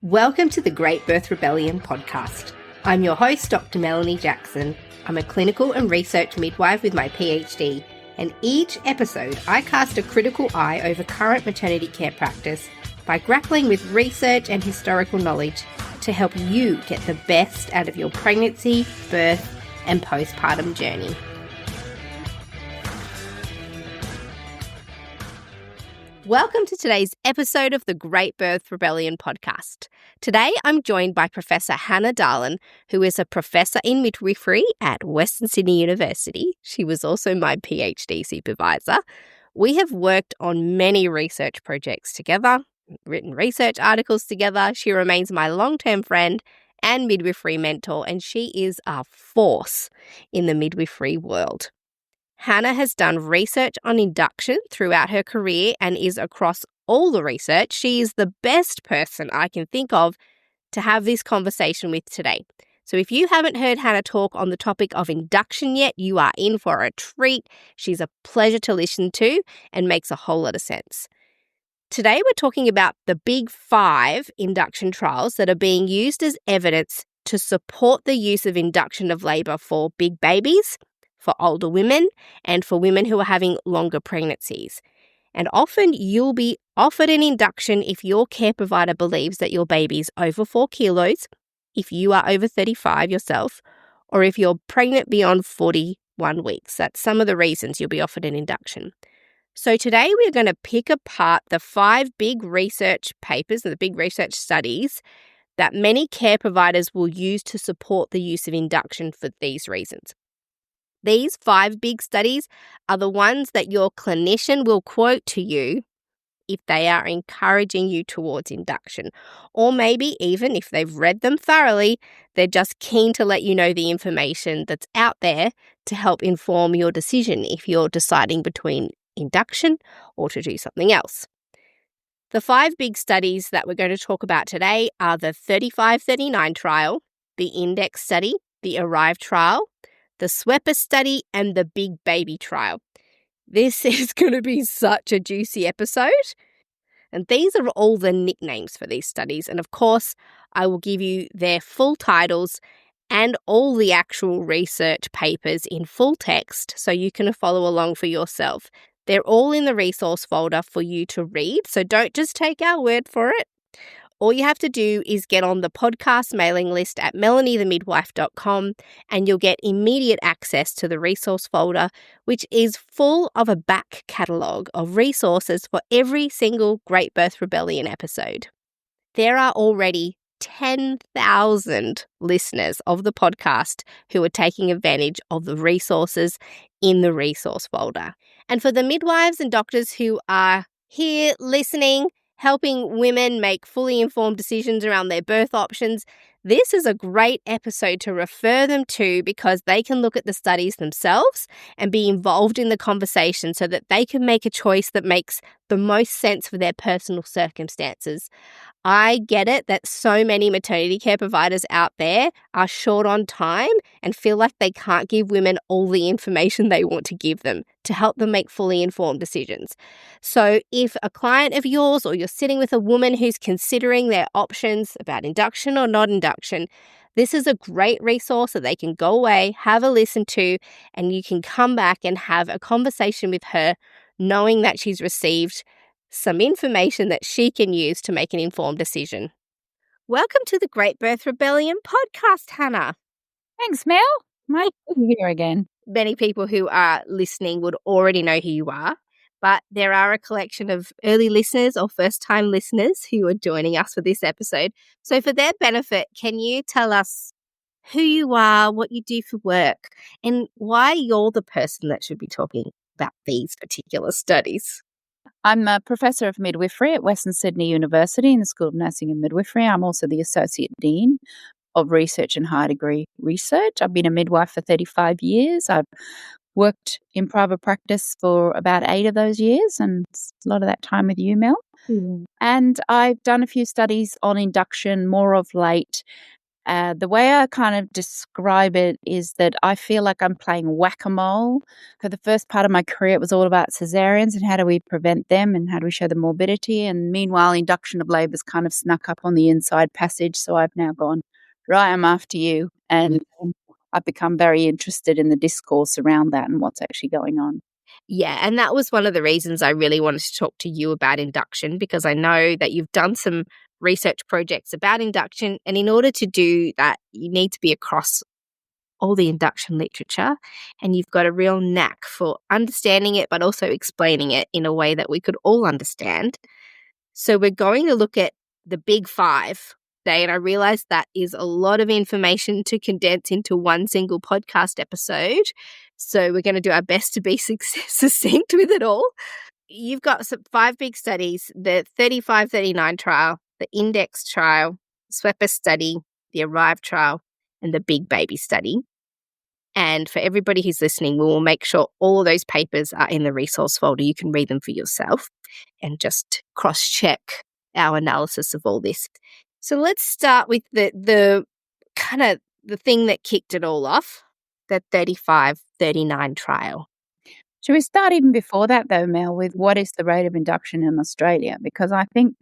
Welcome to the Great Birth Rebellion podcast. I'm your host, Dr. Melanie Jackson. I'm a clinical and research midwife with my PhD, and each episode I cast a critical eye over current maternity care practice by grappling with research and historical knowledge to help you get the best out of your pregnancy, birth, and postpartum journey. Welcome to today's episode of the Great Birth Rebellion podcast. Today I'm joined by Professor Hannah Dahlen, who is a professor in midwifery at Western Sydney University. She was also my PhD supervisor. We have worked on many research projects together, written research articles together. She remains my long-term friend and midwifery mentor, and she is a force in the midwifery world. Hannah has done research on induction throughout her career and is across all the research. She is the best person I can think of to have this conversation with today. So if you haven't heard Hannah talk on the topic of induction yet, you are in for a treat. She's a pleasure to listen to and makes a whole lot of sense. Today we're talking about the big 5 induction trials that are being used as evidence to support the use of induction of labour for big babies, for older women, and for women who are having longer pregnancies. And often you'll be offered an induction if your care provider believes that your baby's over 4 kilos, if you are over 35 yourself, or if you're pregnant beyond 41 weeks. That's some of the reasons you'll be offered an induction. So today we're going to pick apart the 5 big research papers and the big research studies that many care providers will use to support the use of induction for these reasons. These 5 big studies are the ones that your clinician will quote to you if they are encouraging you towards induction. Or maybe even if they've read them thoroughly, they're just keen to let you know the information that's out there to help inform your decision if you're deciding between induction or to do something else. The 5 big studies that we're going to talk about today are the 35-39 trial, the INDEX study, the ARRIVE trial, the SWEPIS study, and the Big Baby trial. This is going to be such a juicy episode. And these are all the nicknames for these studies. And of course, I will give you their full titles and all the actual research papers in full text so you can follow along for yourself. They're all in the resource folder for you to read, so don't just take our word for it. All you have to do is get on the podcast mailing list at melaniethemidwife.com and you'll get immediate access to the resource folder, which is full of a back catalogue of resources for every single Great Birth Rebellion episode. There are already 10,000 listeners of the podcast who are taking advantage of the resources in the resource folder. And for the midwives and doctors who are here listening, helping women make fully informed decisions around their birth options, this is a great episode to refer them to because they can look at the studies themselves and be involved in the conversation so that they can make a choice that makes the most sense for their personal circumstances. I get it that so many maternity care providers out there are short on time and feel like they can't give women all the information they want to give them to help them make fully informed decisions. So if a client of yours or you're sitting with a woman who's considering their options about induction or not induction, this is a great resource that they can go away, have a listen to, and you can come back and have a conversation with her knowing that she's received some information that she can use to make an informed decision. Welcome to the Great Birth Rebellion podcast, Hannah. Thanks, Mel. Nice to be here again. Many people who are listening would already know who you are, but there are a collection of early listeners or first-time listeners who are joining us for this episode. So for their benefit, can you tell us who you are, what you do for work, and why you're the person that should be talking about these particular studies? I'm a professor of midwifery at Western Sydney University in the School of Nursing and Midwifery. I'm also the Associate Dean of Research and High Degree Research. I've been a midwife for 35 years. I've worked in private practice for about 8 of those years, and a lot of that time with you, Mel. And I've done a few studies on induction more of late, The way I kind of describe it is that I feel like I'm playing whack-a-mole. For the first part of my career, it was all about cesareans and how do we prevent them and how do we show the morbidity. And meanwhile, induction of labour's kind of snuck up on the inside passage. So I've now gone, right, I'm after you. And I've become very interested in the discourse around that and what's actually going on. Yeah, and that was one of the reasons I really wanted to talk to you about induction, because I know that you've done some research projects about induction, and in order to do that, you need to be across all the induction literature, and you've got a real knack for understanding it but also explaining it in a way that we could all understand. So we're going to look at the big five today, and I realize that is a lot of information to condense into one single podcast episode. So we're going to do our best to be succinct with it all. You've got some 5 big studies: the 35-39 trial, the index trial, SWEPIS study, the ARRIVE trial, and the big baby study. And for everybody who's listening, we will make sure all of those papers are in the resource folder. You can read them for yourself and just cross-check our analysis of all this. So let's start with the kind of the thing that kicked it all off, the 35-39 trial. Should we start even before that, though, Mel, with what is the rate of induction in Australia? Because I think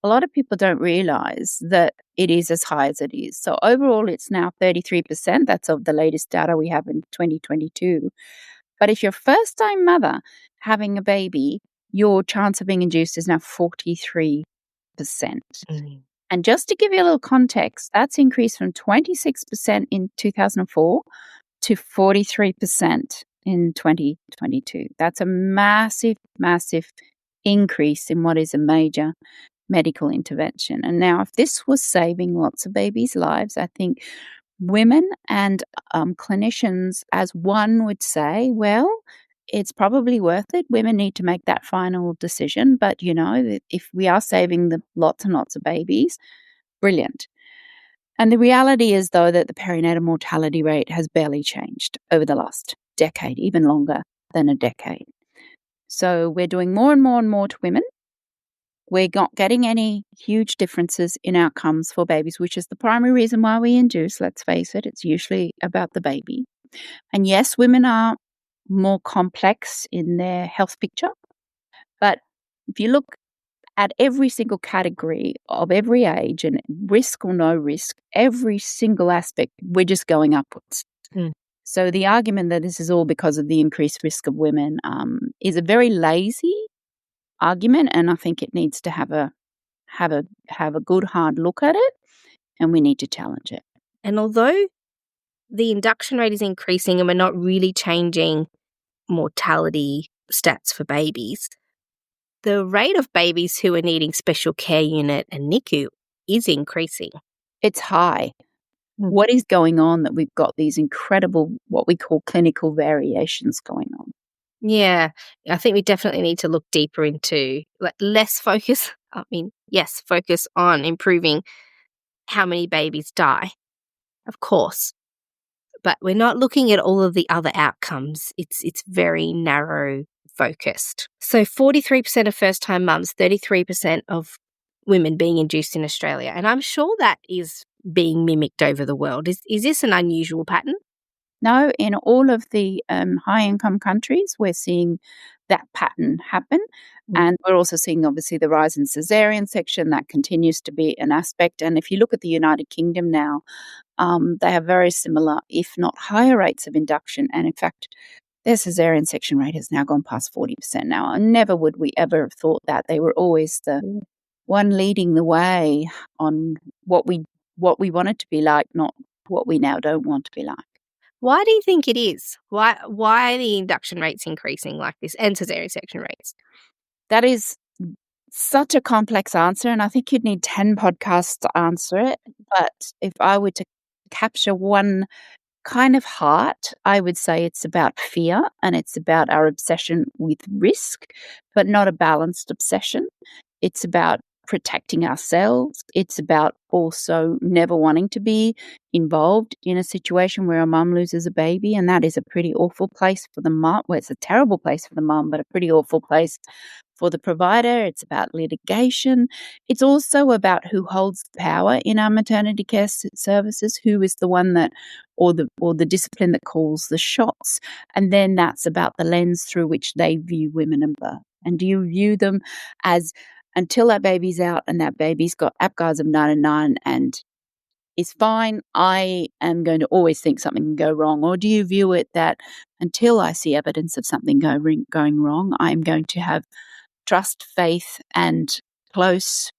a lot of people don't realise that it is as high as it is. So overall, it's now 33%. That's of the latest data we have in 2022. But if you're a first-time mother having a baby, your chance of being induced is now 43%. And just to give you a little context, that's increased from 26% in 2004 to 43% in 2022. That's a massive, massive increase in what is a major medical intervention. And now, if this was saving lots of babies' lives, I think women and clinicians, as one would say, well, it's probably worth it. Women need to make that final decision. But, if we are saving lots and lots of babies, brilliant. And the reality is, though, that the perinatal mortality rate has barely changed over the last decade, even longer than a decade. So we're doing more and more and more to women. We're not getting any huge differences in outcomes for babies, which is the primary reason why we induce. Let's face it, it's usually about the baby. And yes, women are more complex in their health picture. But if you look at every single category of every age and risk or no risk, every single aspect, we're just going upwards. So the argument that this is all because of the increased risk of women is a very lazy argument, and I think it needs to have a good hard look at it, and we need to challenge it. And although the induction rate is increasing and we're not really changing mortality stats for babies, the rate of babies who are needing special care unit and NICU is increasing. It's high. What is going on that we've got these incredible, what we call clinical variations going on? Yeah, I think we definitely need to look deeper into less focus. Focus on improving how many babies die, of course. But we're not looking at all of the other outcomes. It's very narrow focused. So 43% of first-time mums, 33% of women being induced in Australia. And I'm sure that is being mimicked over the world. Is this an unusual pattern? No, in all of the high-income countries, we're seeing that pattern happen. And we're also seeing, obviously, the rise in caesarean section. That continues to be an aspect. And if you look at the United Kingdom now, they have very similar, if not higher rates of induction. And in fact, their caesarean section rate has now gone past 40% now. And never would we ever have thought that. They were always the one leading the way on what we want it to be like, not what we now don't want to be like. Why do you think it is? Why are the induction rates increasing like this and caesarean section rates? That is such a complex answer, and I think you'd need 10 podcasts to answer it. But if I were to capture one kind of heart, I would say it's about fear and it's about our obsession with risk, but not a balanced obsession. It's about protecting ourselves. It's about also never wanting to be involved in a situation where a mum loses a baby, and that is a pretty awful place for the mum. Well, it's a terrible place for the mum, but a pretty awful place for the provider. It's about litigation. It's also about who holds the power in our maternity care services, who is the one that, or the discipline that calls the shots. And then that's about the lens through which they view women and birth. And do you view them as, until that baby's out and that baby's got APGARs of 99 and is fine, I am going to always think something can go wrong? Or do you view it that until I see evidence of something going wrong, I'm going to have trust, faith, and close,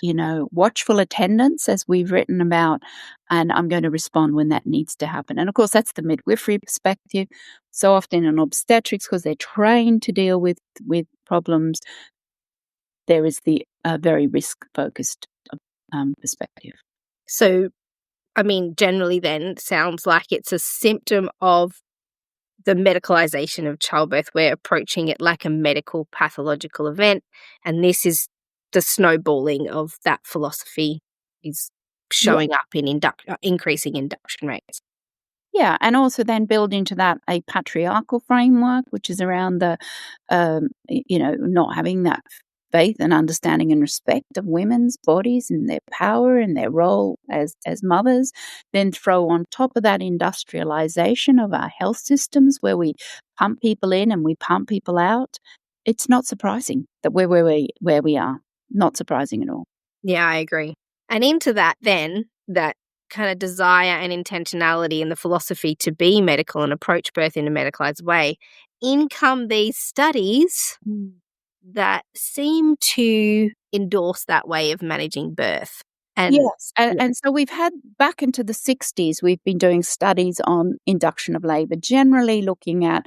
watchful attendance, as we've written about, and I'm going to respond when that needs to happen. And of course, that's the midwifery perspective. So often in obstetrics, because they're trained to deal with problems, there is the very risk-focused perspective. So, I mean, generally then, it sounds like it's a symptom of the medicalization of childbirth. We're approaching it like a medical pathological event, and this is the snowballing of that philosophy is showing up in increasing induction rates. Yeah, and also then build into that a patriarchal framework, which is around the, not having that faith and understanding and respect of women's bodies and their power and their role as mothers. Then throw on top of that industrialization of our health systems, where we pump people in and we pump people out. It's not surprising that we're where we are. Not surprising at all. Yeah, I agree. And into that then, that kind of desire and intentionality and the philosophy to be medical and approach birth in a medicalized way, in come these studies that seem to endorse that way of managing birth. And yes, and so we've had, back into the 60s, we've been doing studies on induction of labour, generally looking at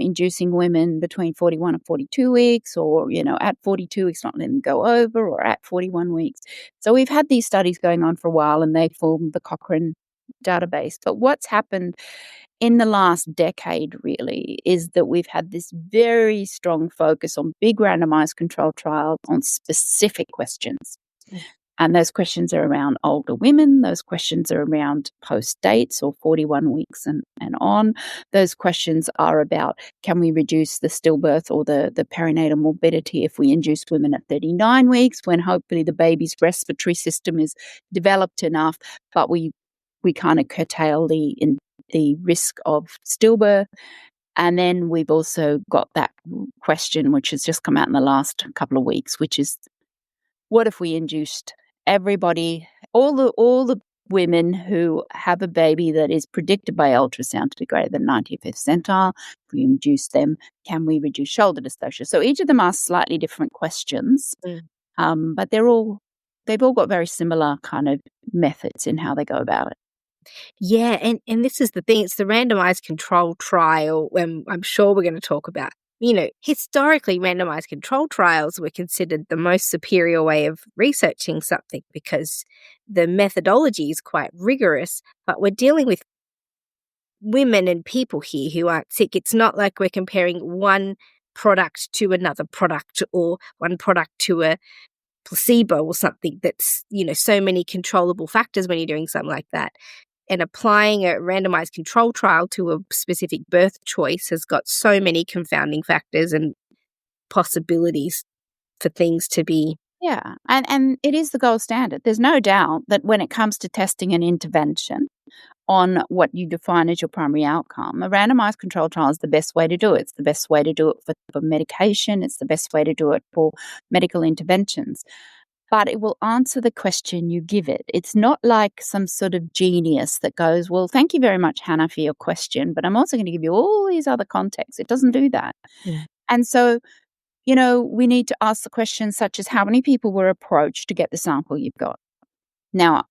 inducing women between 41 and 42 weeks, or, at 42 weeks, not letting them go over, or at 41 weeks. So we've had these studies going on for a while, and they formed the Cochrane database. But what's happened in the last decade, really, is that we've had this very strong focus on big randomized controlled trials on specific questions. And those questions are around older women. Those questions are around post dates or 41 weeks and on. Those questions are about, can we reduce the stillbirth or the perinatal morbidity if we induce women at 39 weeks, when hopefully the baby's respiratory system is developed enough, but we kind of curtail the risk of stillbirth. And then we've also got that question, which has just come out in the last couple of weeks, which is, what if we induced everybody, all the women who have a baby that is predicted by ultrasound to be greater than 95th centile, if we induce them, can we reduce shoulder dystocia? So each of them ask slightly different questions, but they've all got very similar kind of methods in how they go about it. Yeah, and this is the thing, it's the randomized control trial, when I'm sure we're going to talk about. Historically, randomized control trials were considered the most superior way of researching something because the methodology is quite rigorous, but we're dealing with women and people here who aren't sick. It's not like we're comparing one product to another product or one product to a placebo or something that's, so many controllable factors when you're doing something like that. And applying a randomized control trial to a specific birth choice has got so many confounding factors and possibilities for things to be. Yeah, and it is the gold standard. There's no doubt that when it comes to testing an intervention on what you define as your primary outcome, a randomized control trial is the best way to do it. It's the best way to do it for medication. It's the best way to do it for medical interventions. But it will answer the question you give it. It's not like some sort of genius that goes, well, thank you very much, Hannah, for your question, but I'm also going to give you all these other contexts. It doesn't do that. Yeah. And so, we need to ask the questions such as, how many people were approached to get the sample you've got? Now,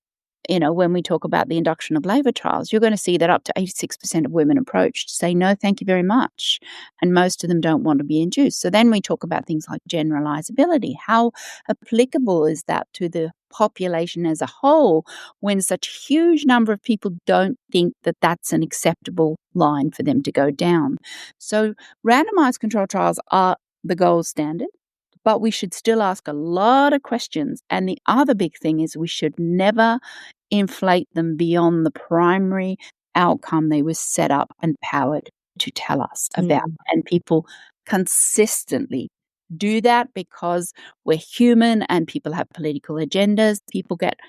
when we talk about the induction of labour trials, you're going to see that up to 86% of women approached say, no, thank you very much. And most of them don't want to be induced. So then we talk about things like generalizability. How applicable is that to the population as a whole when such a huge number of people don't think that that's an acceptable line for them to go down? So randomized control trials are the gold standard. But we should still ask a lot of questions. And the other big thing is we should never inflate them beyond the primary outcome they were set up and powered to tell us about. And people consistently do that because we're human and people have political agendas. People get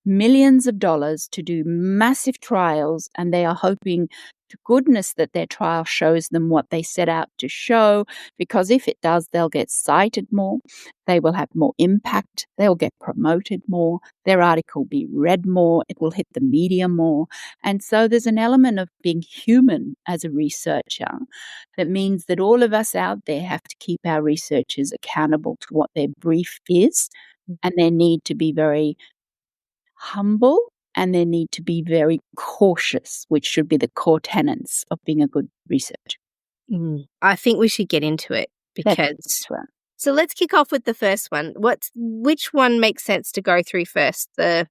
millions of dollars to do massive trials, and they are hoping to goodness that their trial shows them what they set out to show, because if it does, they'll get cited more, they will have more impact, they'll get promoted more, their article will be read more, it will hit the media more. And so there's an element of being human as a researcher that means that all of us out there have to keep our researchers accountable to what their brief is, and they need to be very humble, and they need to be very cautious, which should be the core tenets of being a good researcher. I think we should get into it because. So let's kick off with the first one. Which one makes sense to go through first? Shall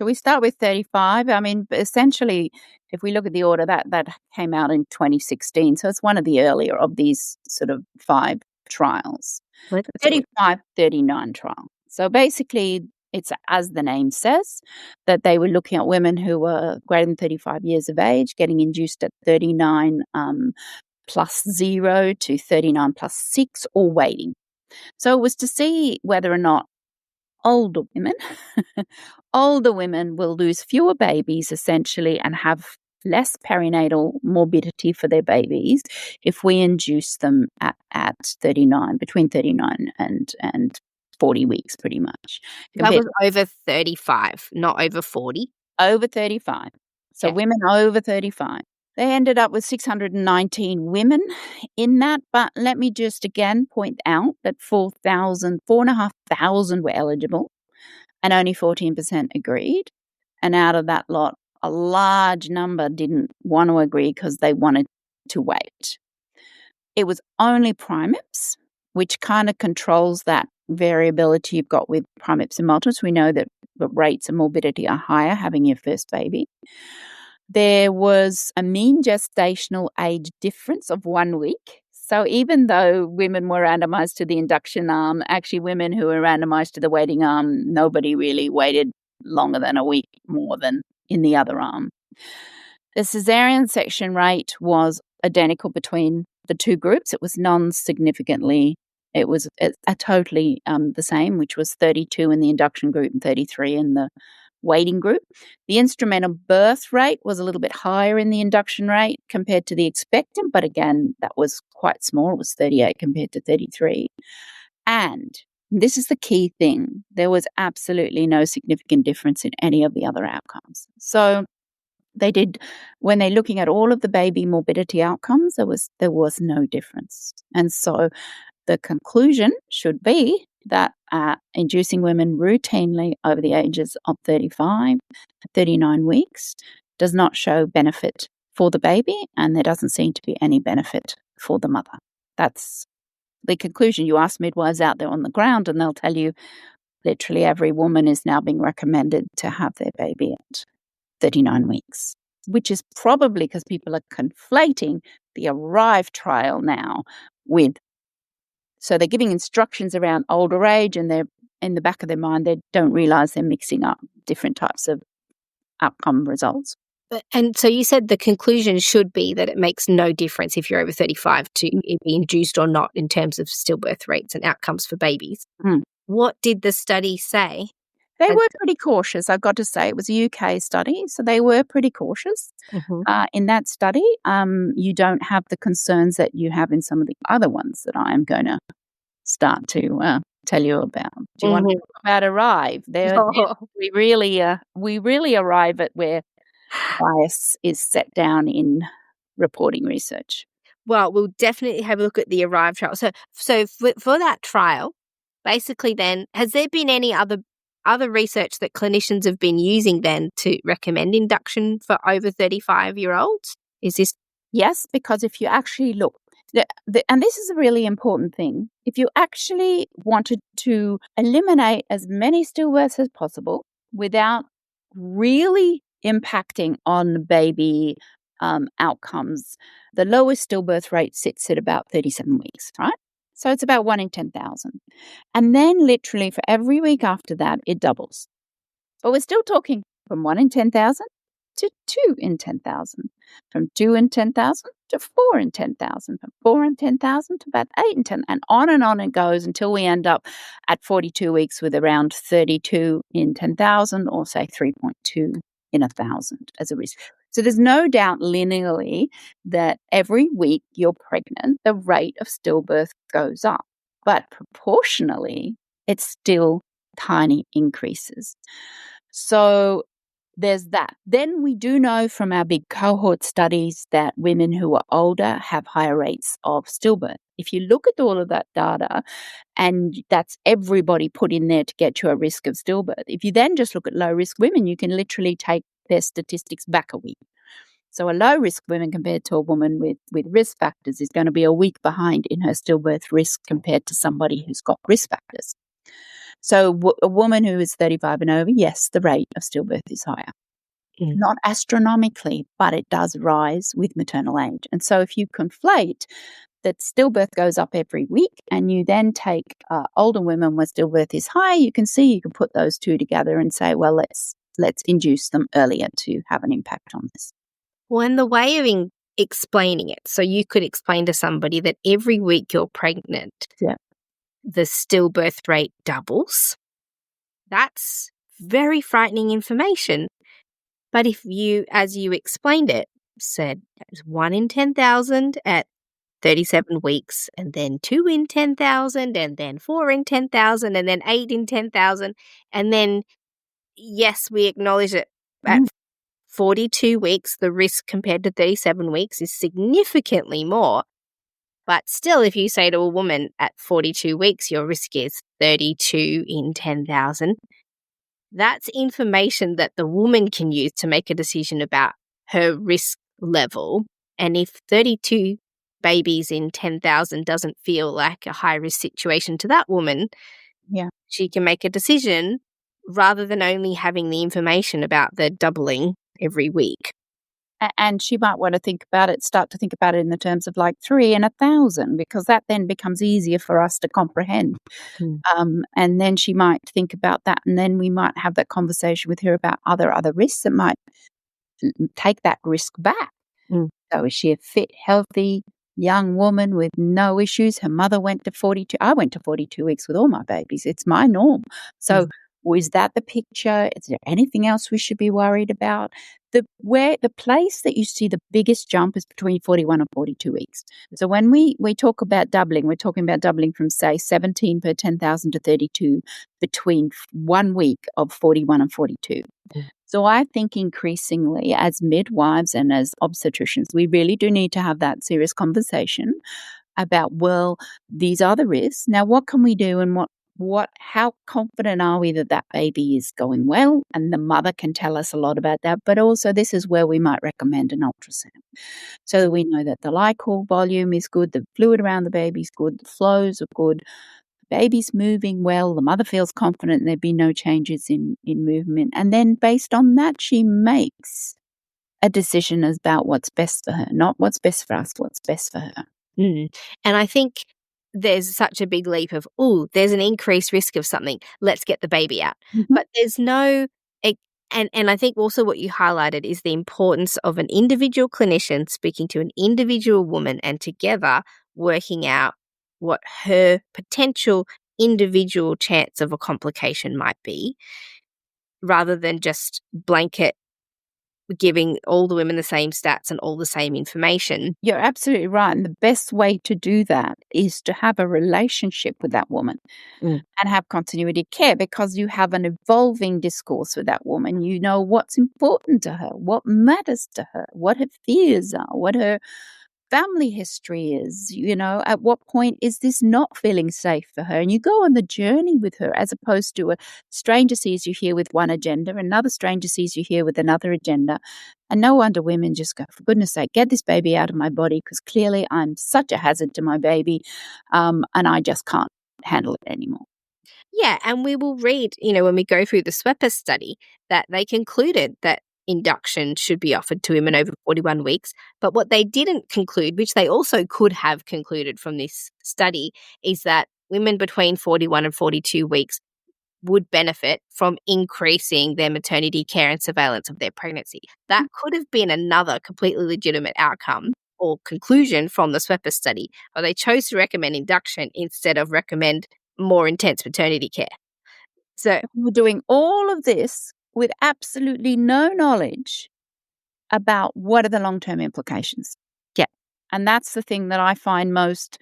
we start with 35? I mean, essentially, if we look at the order, that came out in 2016. So it's one of the earlier of these sort of 5 trials. 35-39 trial. So basically, it's as the name says, that they were looking at women who were greater than 35 years of age, getting induced at 39 plus 0 to 39 plus 6, or waiting. So it was to see whether or not older women will lose fewer babies essentially and have less perinatal morbidity for their babies if we induce them at 39, between 39 and 40 weeks pretty much. That was over 35, not over 40. Over 35. So women over 35. They ended up with 619 women in that, but let me just again point out that 4,500 were eligible and only 14% agreed. And out of that lot, a large number didn't want to agree because they wanted to wait. It was only primips, which kind of controls that variability you've got with primips and multiples. We know that the rates of morbidity are higher having your first baby. There was a mean gestational age difference of 1 week. So even though women were randomized to the induction arm, actually women who were randomized to the waiting arm, nobody really waited longer than a week more than in the other arm. The cesarean section rate was identical between the two groups. It was non-significantly, it was totally the same, which was 32 in the induction group and 33 in the waiting group. The instrumental birth rate was a little bit higher in the induction rate compared to the expectant, but again, that was quite small. It was 38 compared to 33. And this is the key thing. There was absolutely no significant difference in any of the other outcomes. So they did, when they're looking at all of the baby morbidity outcomes, there was no difference. And so the conclusion should be that inducing women routinely over the ages of 35 to 39 weeks does not show benefit for the baby, and there doesn't seem to be any benefit for the mother. That's the conclusion. You ask midwives out there on the ground and they'll tell you literally every woman is now being recommended to have their baby at 39 weeks, which is probably because people are conflating the ARRIVE trial now with. So they're giving instructions around older age, and they're in the back of their mind, they don't realize they're mixing up different types of outcome results. And so you said the conclusion should be that it makes no difference if you're over 35 to be induced or not in terms of stillbirth rates and outcomes for babies. What did the study say? They were pretty cautious, I've got to say. It was a UK study, so they were pretty cautious. In that study, you don't have the concerns that you have in some of the other ones that I am going to start to tell you about. Do you want to talk about ARRIVE? We really arrive at where bias is set down in reporting research. Well, we'll definitely have a look at the ARRIVE trial. So for that trial, basically then, has there been any other research that clinicians have been using then to recommend induction for over 35-year-olds? Is this? Yes, because if you actually look, and this is a really important thing, if you actually wanted to eliminate as many stillbirths as possible without really impacting on baby outcomes, the lowest stillbirth rate sits at about 37 weeks, right? So it's about 1 in 10,000. And then literally for every week after that, it doubles. But we're still talking from 1 in 10,000 to 2 in 10,000, from 2 in 10,000 to 4 in 10,000, from 4 in 10,000 to about 8 in 10, and on it goes until we end up at 42 weeks with around 32 in 10,000, or say 3.2 in 1,000 as a risk. So there's no doubt linearly that every week you're pregnant, the rate of stillbirth goes up, but proportionally, it's still tiny increases. So there's that. Then we do know from our big cohort studies that women who are older have higher rates of stillbirth. If you look at all of that data, and that's everybody put in there to get you a risk of stillbirth, if you then just look at low-risk women, you can literally take their statistics back a week. So a low-risk woman compared to a woman with risk factors is going to be a week behind in her stillbirth risk compared to somebody who's got risk factors. So a woman who is 35 and over, yes, the rate of stillbirth is higher. Not astronomically, but it does rise with maternal age. And so if you conflate that stillbirth goes up every week and you then take older women where stillbirth is high, you can see you can put those two together and say, well, let's induce them earlier to have an impact on this. Well, and the way of explaining it, so you could explain to somebody that every week you're pregnant, the stillbirth rate doubles. That's very frightening information. But if you, as you explained it, said it was 1 in 10,000 at 37 weeks, and then 2 in 10,000, and then 4 in 10,000, and then 8 in 10,000, and then, yes, we acknowledge that at 42 weeks, the risk compared to 37 weeks is significantly more. But still, if you say to a woman at 42 weeks, your risk is 32 in 10,000, that's information that the woman can use to make a decision about her risk level. And if 32 babies in 10,000 doesn't feel like a high-risk situation to that woman, she can make a decision rather than only having the information about the doubling every week. And she might want to start to think about it in the terms of like 3 in 1,000, because that then becomes easier for us to comprehend. And then she might think about that, and then we might have that conversation with her about other risks that might take that risk back. So is she a fit, healthy young woman with no issues? Her mother went to 42. I went to 42 weeks with all my babies. It's my norm. So is that the picture? Is there anything else we should be worried about? The place that you see the biggest jump is between 41 and 42 weeks. So when we talk about doubling, we're talking about doubling from, say, 17 per 10,000 to 32 between 1 week of 41 and 42. So I think increasingly as midwives and as obstetricians, we really do need to have that serious conversation about, well, these are the risks. Now, what can we do, and how confident are we that that baby is going well? And the mother can tell us a lot about that. But also this is where we might recommend an ultrasound, so that we know that the liquid volume is good, the fluid around the baby is good, the flows are good, the baby's moving well, the mother feels confident, and there'd be no changes in movement. And then based on that, she makes a decision about what's best for her, not what's best for us, what's best for her. And I think there's such a big leap of, there's an increased risk of something, let's get the baby out. But there's no, and I think also what you highlighted is the importance of an individual clinician speaking to an individual woman and together working out what her potential individual chance of a complication might be, rather than just blanket giving all the women the same stats and all the same information. You're absolutely right. And the best way to do that is to have a relationship with that woman and have continuity of care, because you have an evolving discourse with that woman. You know what's important to her, what matters to her, what her fears are, what her family history is, at what point is this not feeling safe for her? And you go on the journey with her, as opposed to a stranger sees you here with one agenda, another stranger sees you here with another agenda. And no wonder women just go, for goodness sake, get this baby out of my body, because clearly I'm such a hazard to my baby, and I just can't handle it anymore. Yeah, and we will read, when we go through the SWEPIS study, that they concluded that induction should be offered to women over 41 weeks. But what they didn't conclude, which they also could have concluded from this study, is that women between 41 and 42 weeks would benefit from increasing their maternity care and surveillance of their pregnancy. That could have been another completely legitimate outcome or conclusion from the SWEPIS study, but they chose to recommend induction instead of recommend more intense maternity care. So we're doing all of this with absolutely no knowledge about what are the long-term implications. Yeah. And that's the thing that I find most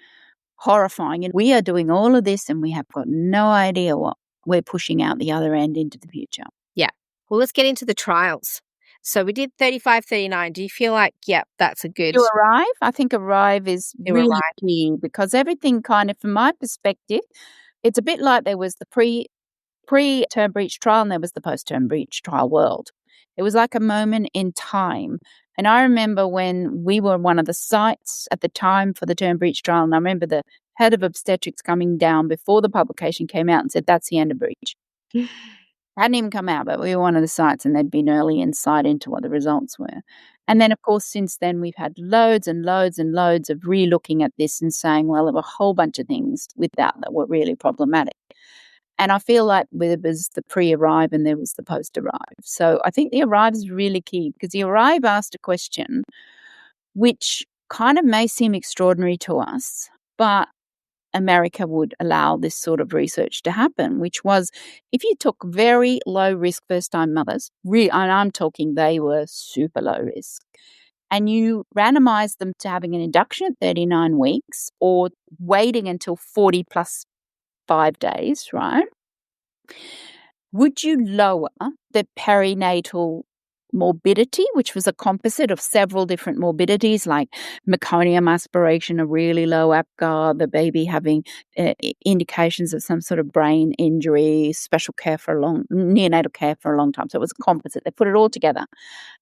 horrifying. And we are doing all of this and we have got no idea what we're pushing out the other end into the future. Yeah. Well, let's get into the trials. So we did 35, 39. Do you feel like, that's a good... You arrive? I think arrive is You really arrive. key because everything kind of, from my perspective, it's a bit like there was the pre-term breach trial and there was the post-term breach trial world. It was like a moment in time. And I remember when we were one of the sites at the time for the term breach trial, and I remember the head of obstetrics coming down before the publication came out and said, that's the end of breach. Hadn't even come out, but we were one of the sites and there'd been early insight into what the results were. And then, of course, since then, we've had loads and loads and loads of re-looking at this and saying, well, there were a whole bunch of things with that were really problematic. And I feel like there was the pre-arrive and there was the post-arrive. So I think the arrive is really key because the arrive asked a question which kind of may seem extraordinary to us, but America would allow this sort of research to happen, which was if you took very low-risk first-time mothers, and I'm talking they were super low risk, and you randomized them to having an induction at 39 weeks or waiting until 40 plus 5 days, right? Would you lower the perinatal morbidity, which was a composite of several different morbidities like meconium aspiration, a really low APGAR, the baby having indications of some sort of brain injury, special care for neonatal care for a long time. So it was a composite. They put it all together.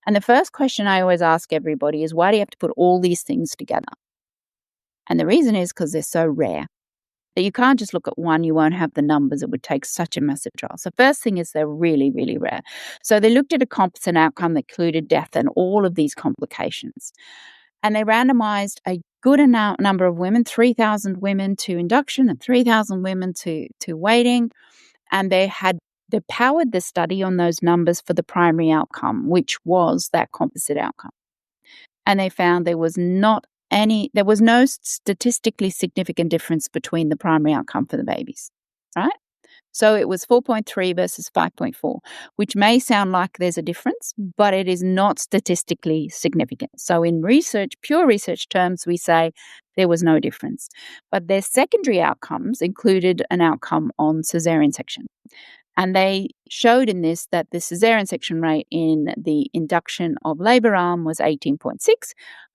And the first question I always ask everybody is, why do you have to put all these things together? And the reason is because they're so rare. That you can't just look at one, you won't have the numbers. It would take such a massive trial. So first thing is they're really, really rare. So they looked at a composite outcome that included death and all of these complications. And they randomized a good number of women, 3,000 women to induction and 3,000 women to waiting. And they powered the study on those numbers for the primary outcome, which was that composite outcome. And they found there was no statistically significant difference between the primary outcome for the babies, right? So it was 4.3 versus 5.4, which may sound like there's a difference, but it is not statistically significant. So in research, pure research terms, we say there was no difference. But their secondary outcomes included an outcome on cesarean section. And they showed in this that the cesarean section rate in the induction of labour arm was 18.6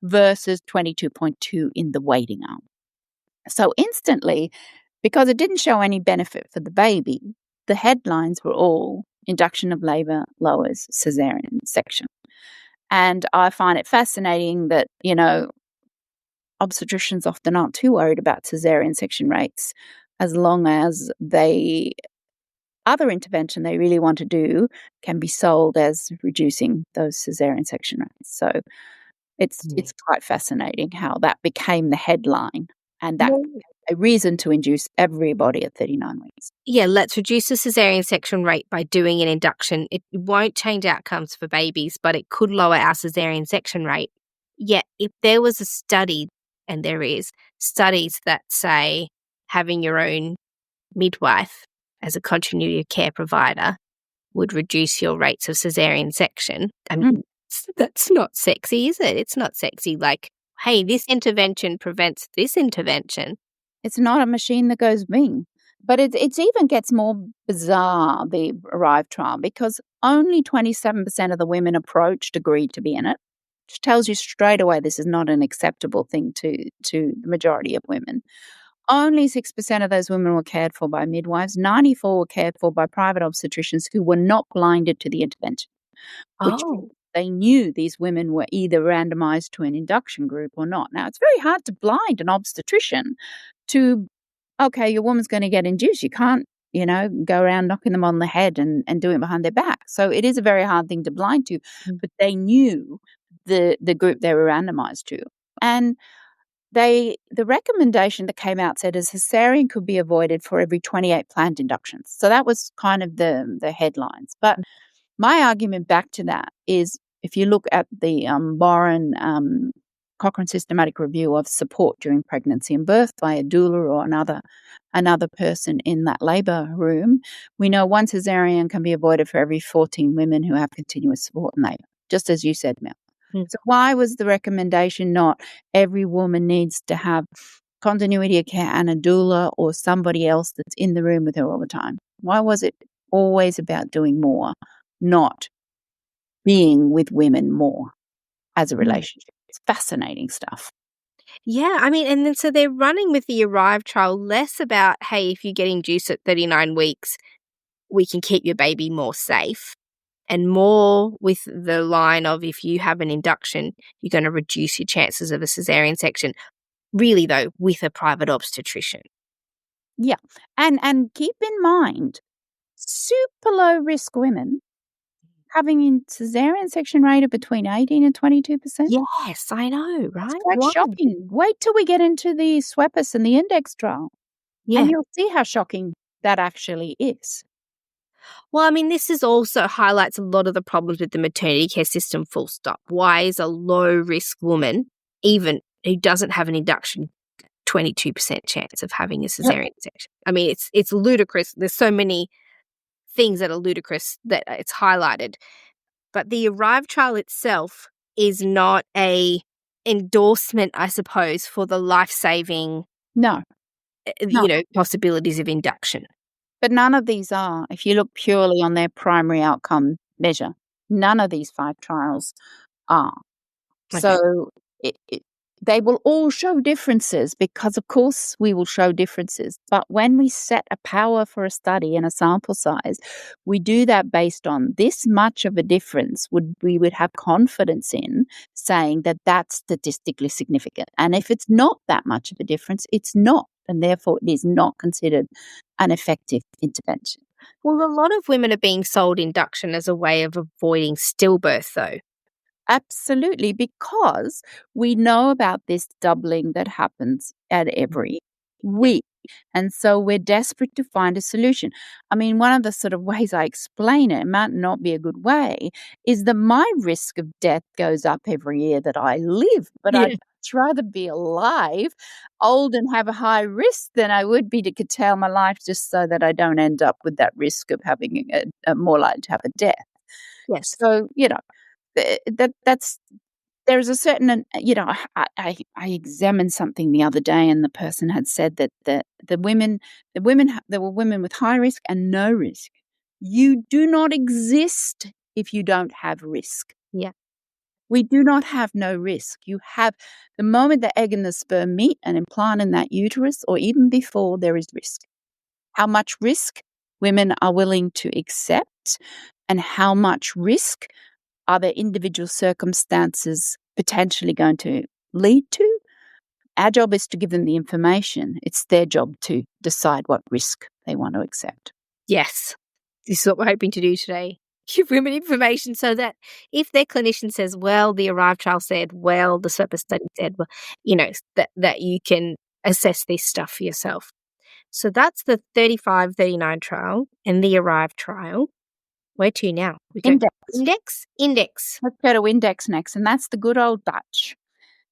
versus 22.2 in the waiting arm. So instantly, because it didn't show any benefit for the baby, the headlines were all induction of labour lowers cesarean section. And I find it fascinating that, obstetricians often aren't too worried about cesarean section rates as long as other intervention they really want to do can be sold as reducing those cesarean section rates. So it's quite fascinating how that became the headline and that a reason to induce everybody at 39 weeks. Yeah, let's reduce the cesarean section rate by doing an induction. It won't change outcomes for babies, but it could lower our cesarean section rate. Yet if there was a study, and there is studies that say having your own midwife as a continuity of care provider would reduce your rates of cesarean section. I mean, that's not sexy, is it? It's not sexy. Like, hey, this intervention prevents this intervention. It's not a machine that goes bing. But it even gets more bizarre, the ARRIVE trial, because only 27% of the women approached agreed to be in it, which tells you straight away this is not an acceptable thing to the majority of women. Only 6% of those women were cared for by midwives. 94 were cared for by private obstetricians who were not blinded to the intervention, which they knew these women were either randomized to an induction group or not. Now, it's very hard to blind an obstetrician to, okay, your woman's going to get induced. You can't, go around knocking them on the head and doing it behind their back. So it is a very hard thing to blind to, but they knew the group they were randomized to. And the recommendation that came out said a cesarean could be avoided for every 28 planned inductions. So that was kind of the headlines. But my argument back to that is if you look at the warrant Cochrane systematic review of support during pregnancy and birth by a doula or another person in that labour room, we know one cesarean can be avoided for every 14 women who have continuous support in labour, just as you said, Mel. So why was the recommendation not every woman needs to have continuity of care and a doula or somebody else that's in the room with her all the time? Why was it always about doing more, not being with women more as a relationship? It's fascinating stuff. Yeah, I mean, and then so they're running with the Arrive trial less about, hey, if you get induced at 39 weeks, we can keep your baby more safe, and more with the line of if you have an induction, you're going to reduce your chances of a cesarean section. Really, though, with a private obstetrician. Yeah. And keep in mind, super low risk women having a cesarean section rate of between 18 and 22%. Yes, I know, right? That's quite Why? shocking. Wait till we get into the SWEPIS and the index trial, Yeah. and you'll see how shocking that actually is. Well, I mean, this is also highlights a lot of the problems with the maternity care system, full stop. Why is a low-risk woman, even who doesn't have an induction, 22% chance of having a cesarean section? I mean, it's ludicrous. There's so many things that are ludicrous that it's highlighted. But the Arrive trial itself is not a endorsement, I suppose, for the life-saving, No. possibilities of induction. But none of these are, if you look purely on their primary outcome measure, none of these 5 trials are. Okay. So they will all show differences because, of course, we will show differences. But when we set a power for a study and a sample size, we do that based on this much of a difference we would have confidence in saying that that's statistically significant. And if it's not that much of a difference, it's not. And therefore, it is not considered an effective intervention. Well, a lot of women are being sold induction as a way of avoiding stillbirth, though. Absolutely, because we know about this doubling that happens at every week. And so we're desperate to find a solution. I mean, one of the sort of ways I explain it might not be a good way, is that my risk of death goes up every year that I live. But I'd much rather be alive, old and have a high risk than I would be to curtail my life just so that I don't end up with that risk of having a more likely to have a death. Yes. So, that's there's a certain, I examined something the other day, and the person had said that there were women with high risk and no risk. You do not exist if you don't have risk. Yeah. We do not have no risk. You have the moment the egg and the sperm meet and implant in that uterus, or even before, there is risk. How much risk women are willing to accept, and how much risk are their individual circumstances potentially going to lead to? Our job is to give them the information. It's their job to decide what risk they want to accept. Yes. This is what we're hoping to do today. Give women information so that if their clinician says, well, the Arrive trial said, well, the SWEPIS study said, well, that you can assess this stuff for yourself. So that's the 35-39 trial and the Arrive trial. Where to now? Index. Let's go to index next, and that's the good old Dutch.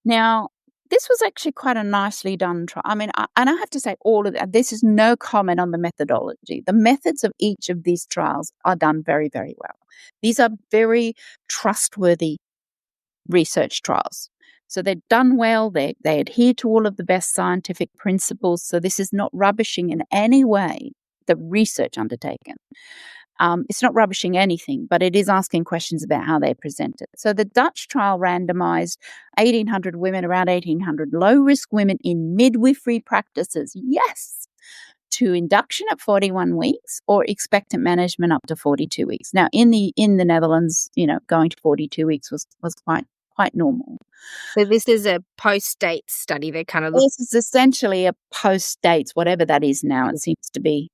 Now, this was actually quite a nicely done trial. I mean, and I have to say, all of that, this is no comment on the methodology. The methods of each of these trials are done very, very well. These are very trustworthy research trials. So they're done well. They adhere to all of the best scientific principles. So this is not rubbishing in any way the research undertaken. It's not rubbishing anything, but it is asking questions about how they present it. So the Dutch trial randomized 1,800 women, around 1,800 low-risk women in midwifery practices, yes, to induction at 41 weeks or expectant management up to 42 weeks. Now, in the Netherlands, going to 42 weeks was quite normal. So this is a post-date study. They kind of look. This is essentially a post-dates, whatever that is now. It seems to be,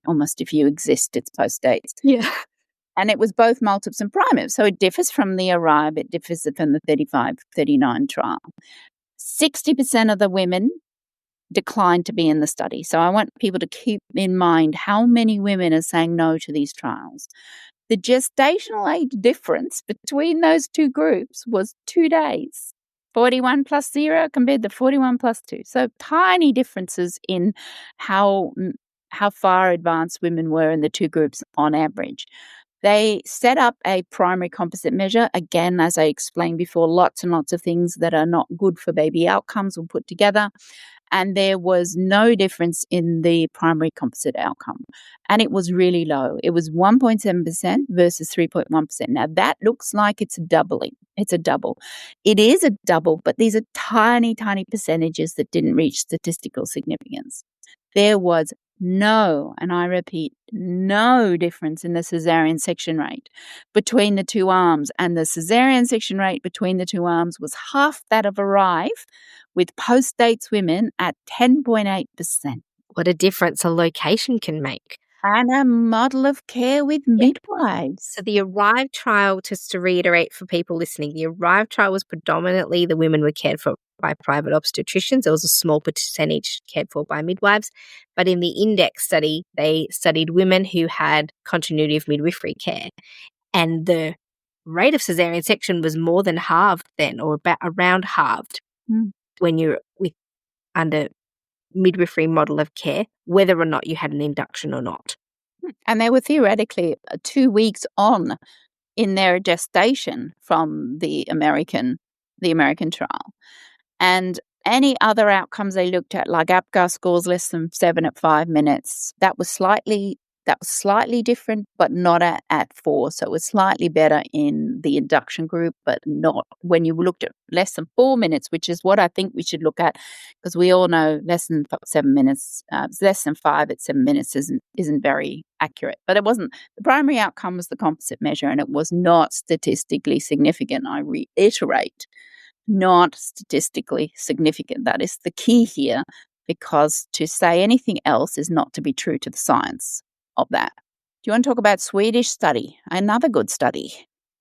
almost if you exist, it's post-dates. Yeah. And it was both multiples and primates. So it differs from the Arrive. It differs from the 35-39 trial. 60% of the women declined to be in the study. So I want people to keep in mind how many women are saying no to these trials. The gestational age difference between those two groups was 2 days. 41 plus 0 compared to 41 plus 2. So tiny differences in how far advanced women were in the two groups on average. They set up a primary composite measure. Again, as I explained before, lots and lots of things that are not good for baby outcomes were put together. And there was no difference in the primary composite outcome. And it was really low. It was 1.7% versus 3.1%. Now, that looks like it's a doubling. It's a double. It is a double, but these are tiny, tiny percentages that didn't reach statistical significance. There was no, and I repeat, no difference in the caesarean section rate between the two arms. And the caesarean section rate between the two arms was half that of Arrive, with post-dates women at 10.8%. What a difference a location can make. And a model of care with midwives. So the Arrive trial, just to reiterate for people listening, the Arrive trial was predominantly the women were cared for by private obstetricians. There was a small percentage cared for by midwives. But in the index study, they studied women who had continuity of midwifery care. And the rate of caesarean section was more than halved then, or about around halved when you're under midwifery model of care, whether or not you had an induction or not. And they were theoretically 2 weeks on in their gestation from the American trial. And any other outcomes they looked at, like APGAR scores less than 7 at 5 minutes, that was slightly different, but not at 4. So it was slightly better in the induction group, but not when you looked at less than 4 minutes, which is what I think we should look at, because we all know less than 7 minutes, less than 5 at 7 minutes isn't very accurate. But it wasn't. The primary outcome was the composite measure, and it was not statistically significant. I reiterate, not statistically significant. That is the key here, because to say anything else is not to be true to the science of that. Do you want to talk about Swedish study? Another good study.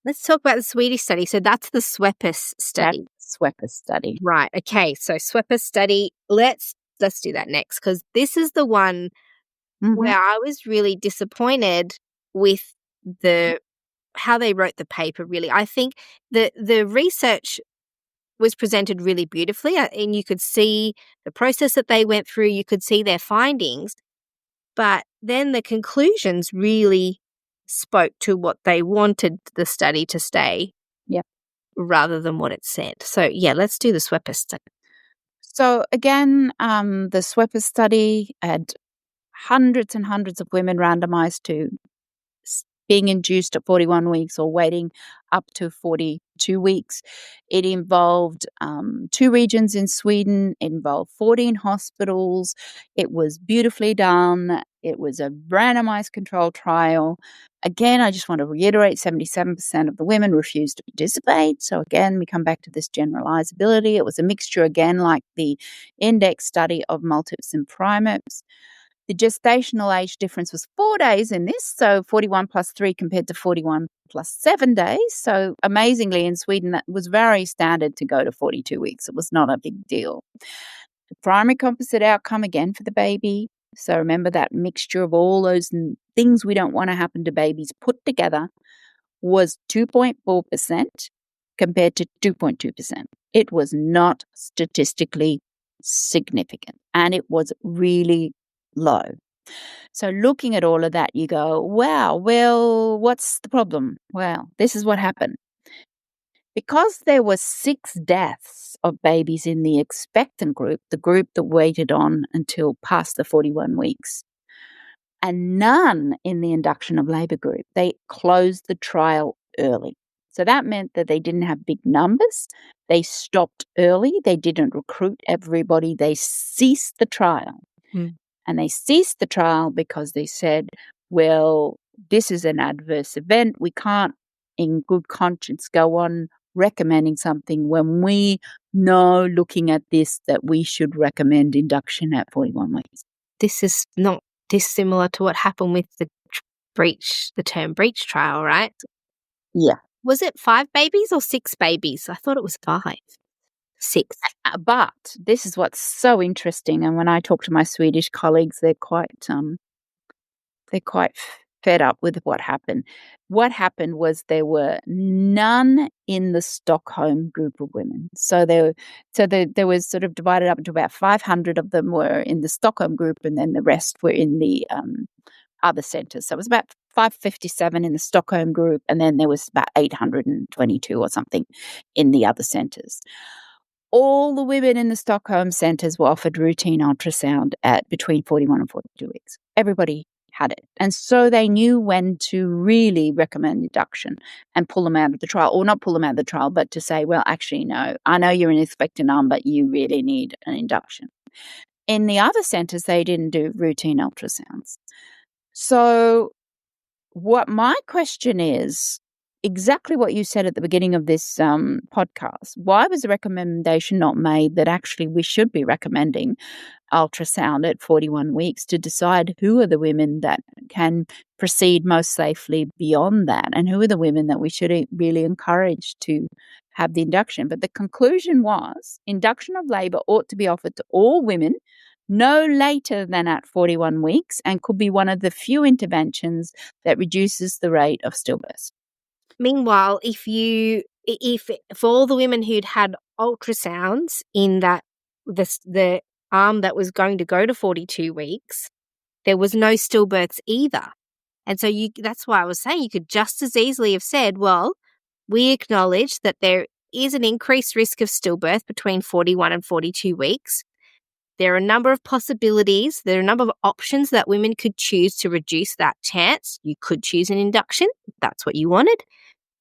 Let's talk about the Swedish study. So that's the SWEPIS study. SWEPIS study. Right. Okay. So SWEPIS study. Let's do that next, because this is the one where I was really disappointed with how they wrote the paper. Really, I think the research was presented really beautifully, and you could see the process that they went through. You could see their findings. But then the conclusions really spoke to what they wanted the study to stay, rather than what it said. So, let's do the SWEPIS study. So, again, the SWEPIS study had hundreds and hundreds of women randomized to being induced at 41 weeks or waiting up to 42 weeks. It involved 2 regions in Sweden. It involved 14 hospitals. It was beautifully done. It was a randomized control trial. Again, I just want to reiterate, 77% of the women refused to participate. So again, we come back to this generalizability. It was a mixture, again, like the index study of multips and primates. The gestational age difference was 4 days in this, so 41 plus 3 compared to 41 plus 7 days. So amazingly, in Sweden, that was very standard to go to 42 weeks. It was not a big deal. The primary composite outcome, again, for the baby. So remember that mixture of all those things we don't want to happen to babies put together was 2.4% compared to 2.2%. It was not statistically significant, and it was really low. So looking at all of that, you go, wow, well, what's the problem? Well, this is what happened. Because there were 6 deaths of babies in the expectant group, the group that waited on until past the 41 weeks, and none in the induction of labour group, they closed the trial early. So that meant that they didn't have big numbers. They stopped early. They didn't recruit everybody. They ceased the trial. And they ceased the trial because they said, well, this is an adverse event. We can't, in good conscience, go on recommending something when we know, looking at this, that we should recommend induction at 41 weeks. This is not dissimilar to what happened with the term breach trial, right? Yeah. Was it 5 babies or 6 babies? I thought it was 5. 6. But this is what's so interesting, and when I talk to my Swedish colleagues, they're quite fed up with what happened. What happened was there were none in the Stockholm group of women. So there was sort of divided up into about 500 of them were in the Stockholm group, and then the rest were in the other centres. So it was about 557 in the Stockholm group, and then there was about 822 or something in the other centres. All the women in the Stockholm centres were offered routine ultrasound at between 41 and 42 weeks. Everybody had it. And so they knew when to really recommend induction and pull them out of the trial, or not pull them out of the trial, but to say, well, actually, no, I know you're an expectant arm, but you really need an induction. In the other centres, they didn't do routine ultrasounds. So what my question is, exactly what you said at the beginning of this podcast. Why was the recommendation not made that actually we should be recommending ultrasound at 41 weeks to decide who are the women that can proceed most safely beyond that, and who are the women that we should really encourage to have the induction? But the conclusion was induction of labour ought to be offered to all women no later than at 41 weeks and could be one of the few interventions that reduces the rate of stillbirth. Meanwhile, if for all the women who'd had ultrasounds in that the arm that was going to go to 42 weeks, there was no stillbirths either. And so that's why I was saying you could just as easily have said, well, we acknowledge that there is an increased risk of stillbirth between 41 and 42 weeks. There are a number of possibilities. There are a number of options that women could choose to reduce that chance. You could choose an induction if that's what you wanted.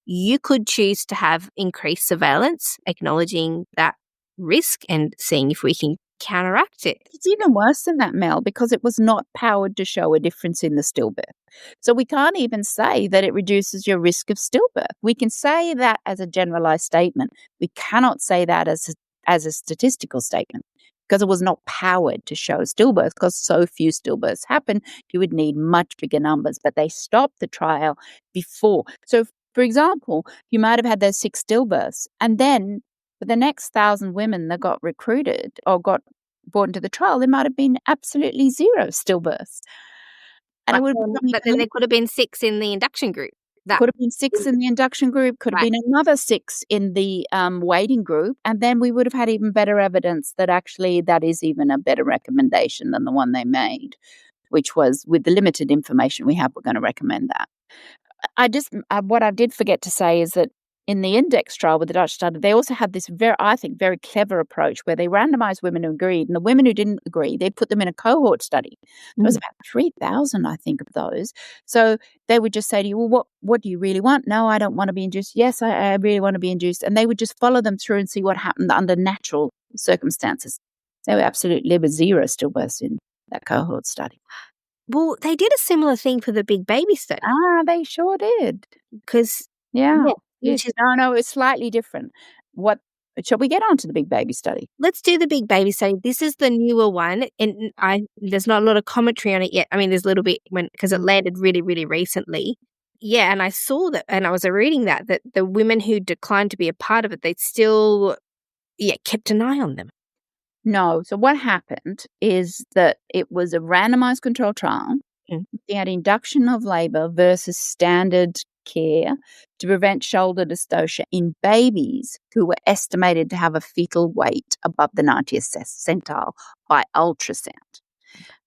You could choose to have increased surveillance, acknowledging that risk and seeing if we can counteract it. It's even worse than that, Mel, because it was not powered to show a difference in the stillbirth. So we can't even say that it reduces your risk of stillbirth. We can say that as a generalized statement. We cannot say that as a statistical statement, because it was not powered to show stillbirth, because so few stillbirths happen. You would need much bigger numbers, but they stopped the trial before. So, for example, you might have had those 6 stillbirths, and then for the next 1,000 women that got recruited or got brought into the trial, there might have been absolutely 0 stillbirths. And But then there could have been 6 in the induction group. That could have been 6 in the induction group, could have been another 6 in the waiting group, and then we would have had even better evidence that actually that is even a better recommendation than the one they made, which was, with the limited information we have, we're going to recommend that. What I did forget to say is that in the index trial with the Dutch study, they also had this very clever approach where they randomized women who agreed, and the women who didn't agree, they put them in a cohort study. There was about 3,000, I think, of those. So they would just say to you, well, what do you really want? No, I don't want to be induced. Yes, I really want to be induced. And they would just follow them through and see what happened under natural circumstances. There were 0 stillbirths in that cohort study. Well, they did a similar thing for the big baby study. They sure did. Because, No, it's slightly different. Shall we get on to the big baby study? Let's do the big baby study. This is the newer one, and there's not a lot of commentary on it yet. I mean, there's a little bit because it landed really, really recently. Yeah, and I saw that, and I was reading that the women who declined to be a part of it, they still, kept an eye on them. No. So what happened is that it was a randomized control trial. They had induction of labour versus standard care to prevent shoulder dystocia in babies who were estimated to have a fetal weight above the 90th centile by ultrasound.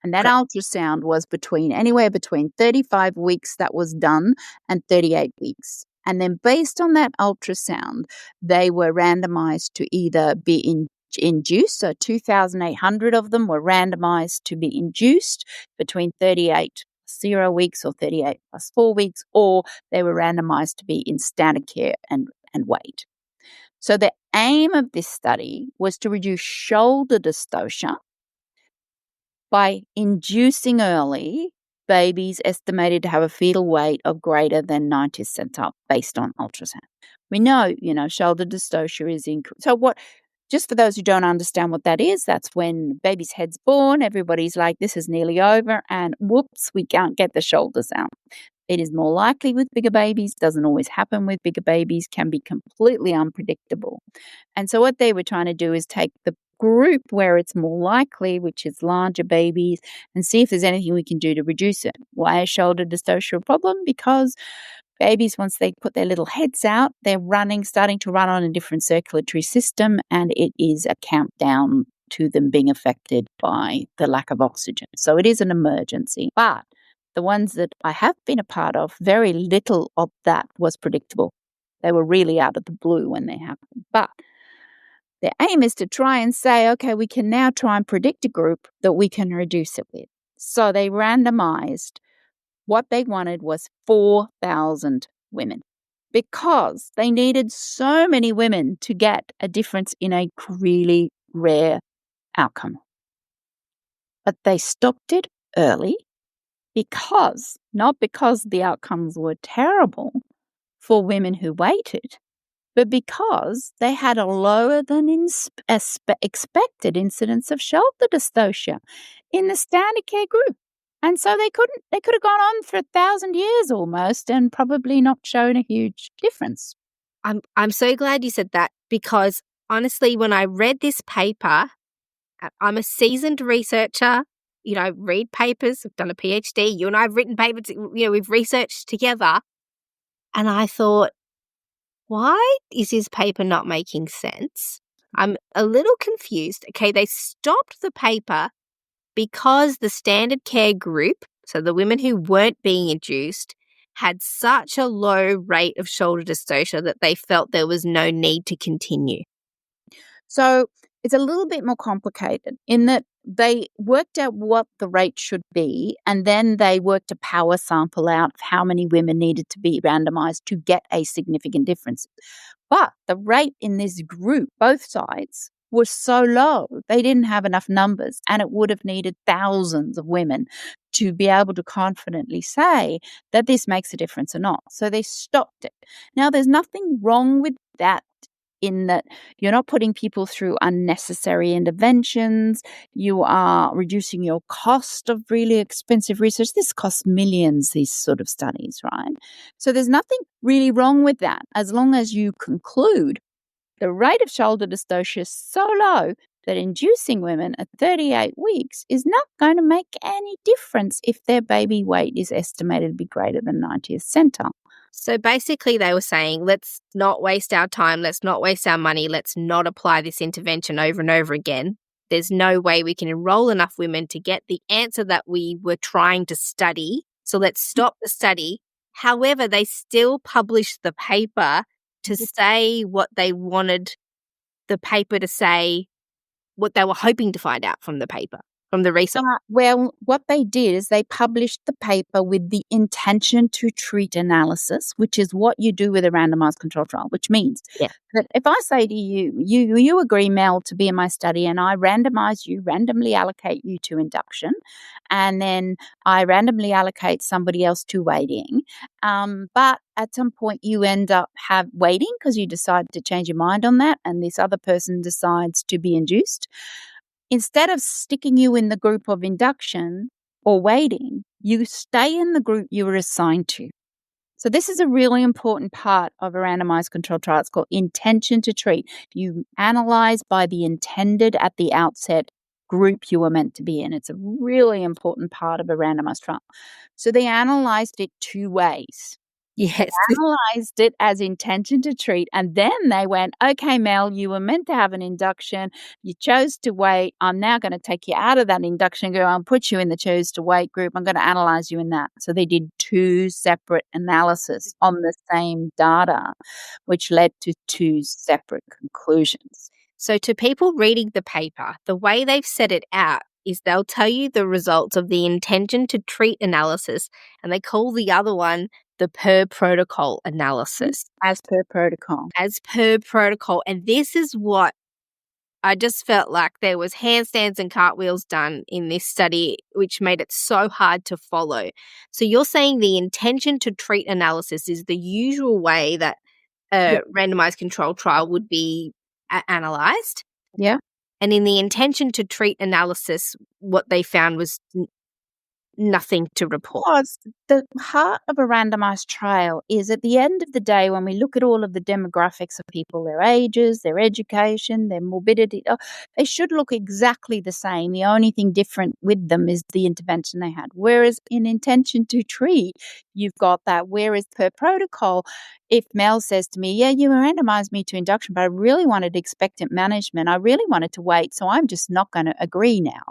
And that ultrasound was anywhere between 35 weeks that was done and 38 weeks. And then based on that ultrasound, they were randomized to either be induced. So 2,800 of them were randomized to be induced between 38 0 weeks or 38 plus 4 weeks, or they were randomized to be in standard care and wait. So the aim of this study was to reduce shoulder dystocia by inducing early babies estimated to have a fetal weight of greater than 90th centile based on ultrasound. We know, shoulder dystocia is increased. So just for those who don't understand what that is, that's when baby's head's born, everybody's like, this is nearly over, and whoops, we can't get the shoulders out. It is more likely with bigger babies, doesn't always happen with bigger babies, can be completely unpredictable. And so what they were trying to do is take the group where it's more likely, which is larger babies, and see if there's anything we can do to reduce it. Why is shoulder dystocia a problem? Because babies, once they put their little heads out, they're starting to run on a different circulatory system, and it is a countdown to them being affected by the lack of oxygen. So it is an emergency. But the ones that I have been a part of, very little of that was predictable. They were really out of the blue when they happened. But their aim is to try and say, okay, we can now try and predict a group that we can reduce it with. So they randomized. What they wanted was 4,000 women because they needed so many women to get a difference in a really rare outcome. But they stopped it early not because the outcomes were terrible for women who waited, but because they had a lower than expected incidence of shoulder dystocia in the standard care group. And so they could have gone on for 1,000 years almost and probably not shown a huge difference. I'm so glad you said that, because honestly, when I read this paper, I'm a seasoned researcher. You know, I read papers. I've done a PhD. You and I have written papers. You know, we've researched together. And I thought, why is this paper not making sense? I'm a little confused. Okay, they stopped the paper because the standard care group, so the women who weren't being induced, had such a low rate of shoulder dystocia that they felt there was no need to continue. So it's a little bit more complicated in that they worked out what the rate should be, and then they worked a power sample out of how many women needed to be randomized to get a significant difference. But the rate in this group, both sides, was so low, they didn't have enough numbers, and it would have needed thousands of women to be able to confidently say that this makes a difference or not. So they stopped it. Now, there's nothing wrong with that, in that you're not putting people through unnecessary interventions. You are reducing your cost of really expensive research. This costs millions, these sort of studies, right? So there's nothing really wrong with that, as long as you conclude the rate of shoulder dystocia is so low that inducing women at 38 weeks is not going to make any difference if their baby weight is estimated to be greater than 90th centile. So basically they were saying, let's not waste our time, let's not waste our money, let's not apply this intervention over and over again. There's no way we can enroll enough women to get the answer that we were trying to study. So let's stop the study. However, they still published the paper to say what they wanted the paper to say, what they were hoping to find out from the paper, from the research. Well, what they did is they published the paper with the intention to treat analysis, which is what you do with a randomized control trial, which means that if I say to you, you agree, Mel, to be in my study, and I randomize you, randomly allocate you to induction, and then I randomly allocate somebody else to waiting, but at some point you end up waiting because you decide to change your mind on that, and this other person decides to be induced. Instead of sticking you in the group of induction or waiting, you stay in the group you were assigned to. So this is a really important part of a randomized controlled trial. It's called intention to treat. You analyze by the intended at the outset group you were meant to be in. It's a really important part of a randomized trial. So they analyzed it two ways. Yes. They analyzed it as intention to treat, and then they went, okay, Mel, you were meant to have an induction. You chose to wait. I'm now going to take you out of that induction group. I'll put you in the choose to wait group. I'm going to analyze you in that. So they did two separate analyses on the same data, which led to two separate conclusions. So to people reading the paper, the way they've set it out is they'll tell you the results of the intention to treat analysis, and they call the other one the per protocol analysis. As per protocol. As per protocol. And this is what I just felt like there was handstands and cartwheels done in this study, which made it so hard to follow. So you're saying the intention to treat analysis is the usual way that a randomized control trial would be analyzed. Yeah. And in the intention to treat analysis, what they found was nothing to report? Because the heart of a randomized trial is at the end of the day, when we look at all of the demographics of people, their ages, their education, their morbidity, they should look exactly the same. The only thing different with them is the intervention they had. Whereas in intention to treat, you've got that. Whereas per protocol, if Mel says to me, yeah, you randomized me to induction, but I really wanted expectant management, I really wanted to wait, so I'm just not going to agree now.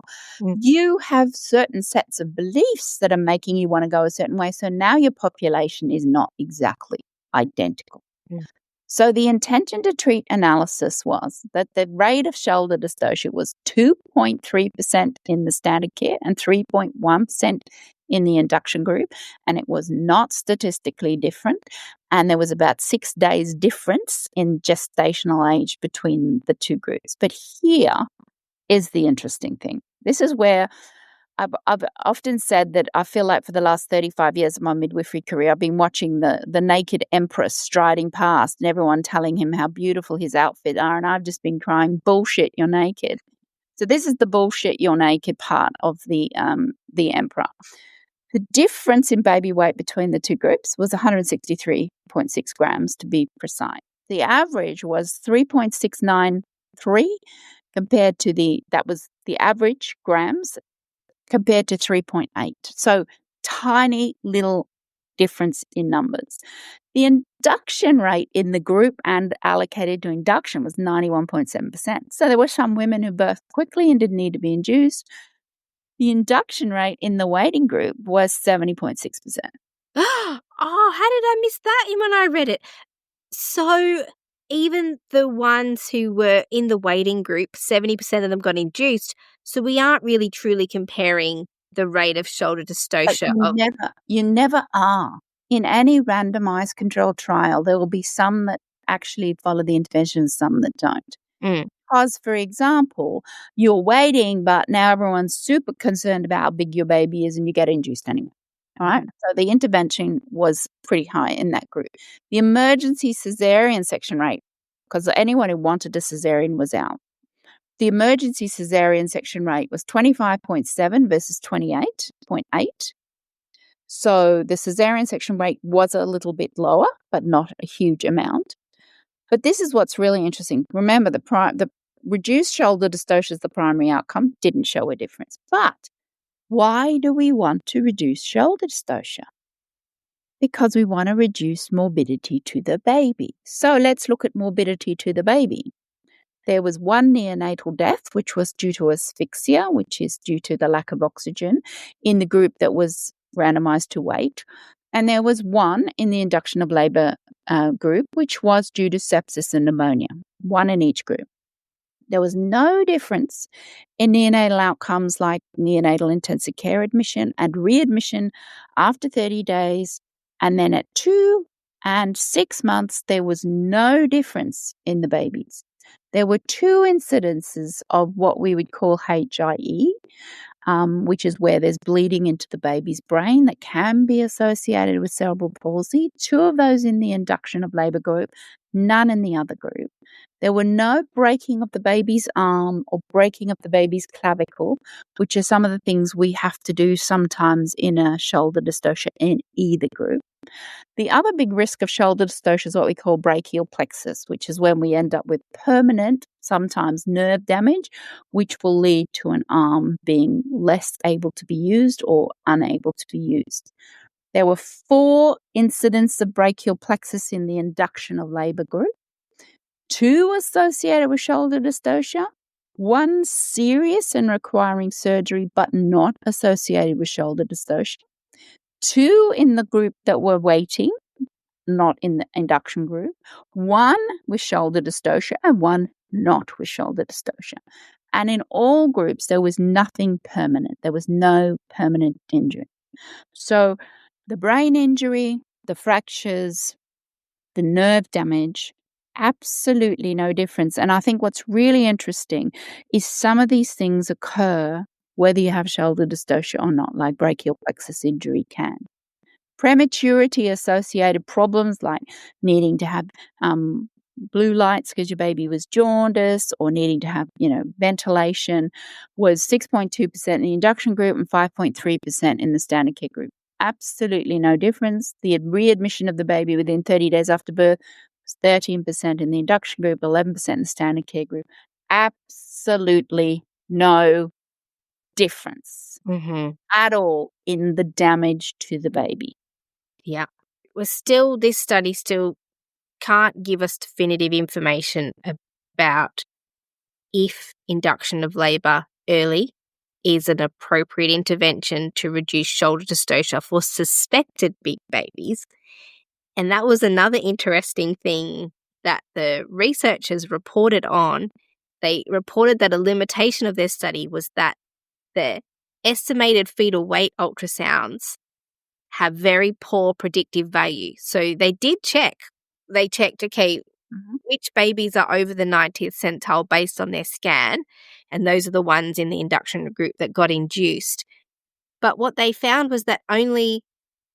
You have certain sets of beliefs that are making you want to go a certain way. So now your population is not exactly identical. So the intention to treat analysis was that the rate of shoulder dystocia was 2.3% in the standard care and 3.1% in the induction group, and it was not statistically different. And there was about 6 days difference in gestational age between the two groups. But here is the interesting thing. This is where I've often said that I feel like for the last 35 years of my midwifery career, I've been watching the naked empress striding past and everyone telling him how beautiful his outfits are. And I've just been crying, bullshit, you're naked. So this is the bullshit, you're naked part of the emperor. The difference in baby weight between the two groups was 163.6 grams to be precise. The average was 3.693 compared to that was the average grams compared to 3.8. So tiny little difference in numbers. The induction rate in the group and allocated to induction was 91.7%. So there were some women who birthed quickly and didn't need to be induced. The induction rate in the waiting group was 70.6%. Oh, how did I miss that when I read it? So even the ones who were in the waiting group, 70% of them got induced. So we aren't really truly comparing the rate of shoulder dystocia. You never are. In any randomized controlled trial, there will be some that actually follow the intervention and some that don't. Because, for example, you're waiting, but now everyone's super concerned about how big your baby is and you get induced anyway. All right. So the intervention was pretty high in that group. The emergency cesarean section rate, because anyone who wanted a cesarean was out. The emergency cesarean section rate was 25.7 versus 28.8. So the cesarean section rate was a little bit lower, but not a huge amount. But this is what's really interesting. Remember, the reduced shoulder dystocia as the primary outcome didn't show a difference. But why do we want to reduce shoulder dystocia? Because we want to reduce morbidity to the baby. So let's look at morbidity to the baby. There was one neonatal death, which was due to asphyxia, which is due to the lack of oxygen, in the group that was randomized to wait. And there was one in the induction of labour group, which was due to sepsis and pneumonia, one in each group. There was no difference in neonatal outcomes like neonatal intensive care admission and readmission after 30 days. And then at 2 and 6 months, there was no difference in the babies. There were 2 incidences of what we would call HIE, which is where there's bleeding into the baby's brain that can be associated with cerebral palsy. 2 of those in the induction of labour group, none in the other group. There were no breaking of the baby's arm or breaking of the baby's clavicle, which are some of the things we have to do sometimes in a shoulder dystocia in either group. The other big risk of shoulder dystocia is what we call brachial plexus, which is when we end up with permanent, sometimes nerve damage, which will lead to an arm being less able to be used or unable to be used. There were 4 incidents of brachial plexus in the induction of labour group, 2 associated with shoulder dystocia, 1 serious and requiring surgery but not associated with shoulder dystocia, 2 in the group that were waiting, not in the induction group, 1 with shoulder dystocia and 1 not with shoulder dystocia. And in all groups, there was nothing permanent. There was no permanent injury. So the brain injury, the fractures, the nerve damage, absolutely no difference. And I think what's really interesting is some of these things occur whether you have shoulder dystocia or not, like brachial plexus injury can. Prematurity associated problems like needing to have blue lights because your baby was jaundiced or needing to have, ventilation, was 6.2% in the induction group and 5.3% in the standard care group. Absolutely no difference. The readmission of the baby within 30 days after birth was 13% in the induction group, 11% in the standard care group. Absolutely no difference at all in the damage to the baby. Yeah. This study still can't give us definitive information about if induction of labour early is an appropriate intervention to reduce shoulder dystocia for suspected big babies. And that was another interesting thing that the researchers reported on. They reported that a limitation of their study was that the estimated fetal weight ultrasounds have very poor predictive value. So they did check. They checked, okay, which babies are over the 90th centile based on their scan, and those are the ones in the induction group that got induced. But what they found was that only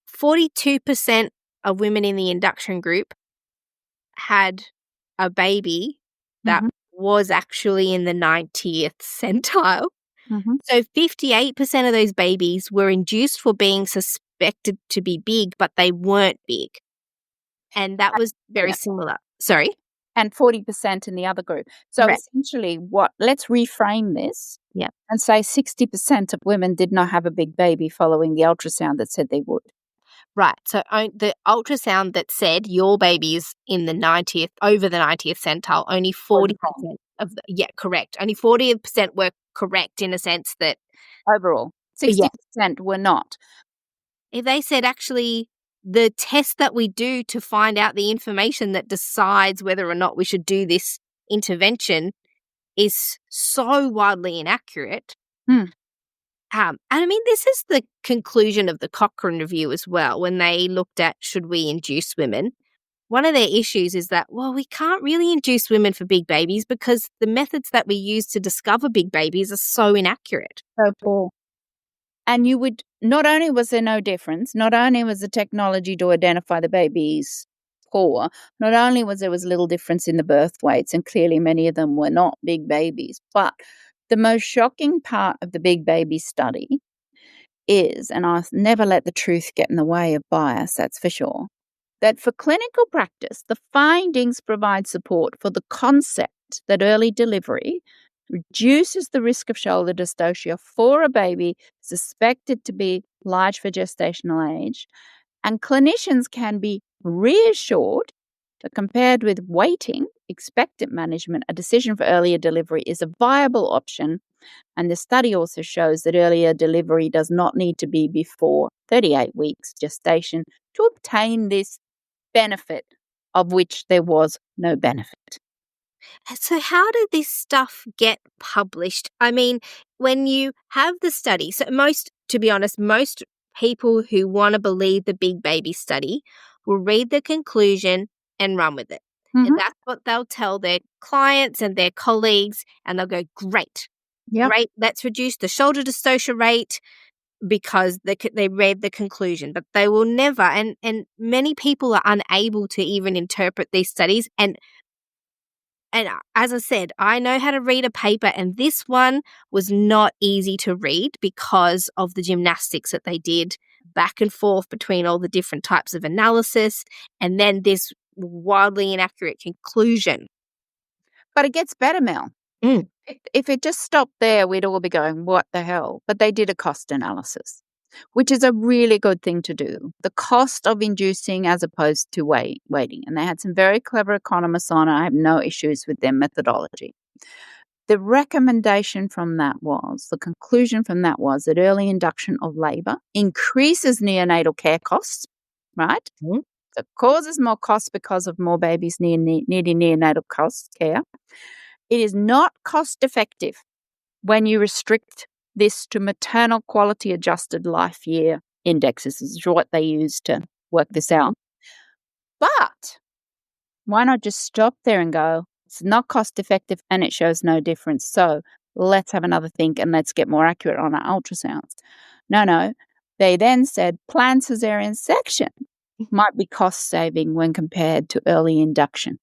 42% of women in the induction group had a baby that was actually in the 90th centile. So 58% of those babies were induced for being suspected to be big, but they weren't big. And that was very similar. Sorry? And 40% in the other group. So essentially let's reframe this and say 60% of women did not have a big baby following the ultrasound that said they would. Right. So the ultrasound that said your baby is in the 90th, over the 90th centile, only 40% of correct. Only 40% were correct in a sense that overall 60% were not. If they said actually the test that we do to find out the information that decides whether or not we should do this intervention is so wildly inaccurate. And I mean, this is the conclusion of the Cochrane review as well, when they looked at should we induce women. One of their issues is that, well, we can't really induce women for big babies because the methods that we use to discover big babies are so inaccurate. So poor. And not only was there no difference, not only was the technology to identify the babies poor, not only was there little difference in the birth weights, and clearly many of them were not big babies, but the most shocking part of the big baby study is, and I'll never let the truth get in the way of bias, that's for sure, that for clinical practice, the findings provide support for the concept that early delivery reduces the risk of shoulder dystocia for a baby suspected to be large for gestational age, and clinicians can be reassured that compared with waiting, expectant management, a decision for earlier delivery is a viable option. And the study also shows that earlier delivery does not need to be before 38 weeks gestation to obtain this benefit, of which there was no benefit. So how did this stuff get published? I mean, when you have the study, to be honest, most people who want to believe the big baby study will read the conclusion and run with it. And that's what they'll tell their clients and their colleagues, and they'll go, great, let's reduce the shoulder dystocia rate because they read the conclusion. But they will never, and many people are unable to even interpret these studies. And as I said, I know how to read a paper, and this one was not easy to read because of the gymnastics that they did back and forth between all the different types of analysis and then this wildly inaccurate conclusion. But it gets better, Mel. If it just stopped there, we'd all be going, what the hell? But they did a cost analysis, which is a really good thing to do. The cost of inducing as opposed to waiting. And they had some very clever economists on it. I have no issues with their methodology. The recommendation from that the conclusion from that was that early induction of labour increases neonatal care costs, right? So it causes more costs because of more babies needing neonatal care. It is not cost effective when you restrict this to maternal quality adjusted life year indexes. This is what they use to work this out. But why not just stop there and go, it's not cost effective and it shows no difference. So let's have another think and let's get more accurate on our ultrasounds. No. They then said planned cesarean section might be cost saving when compared to early induction.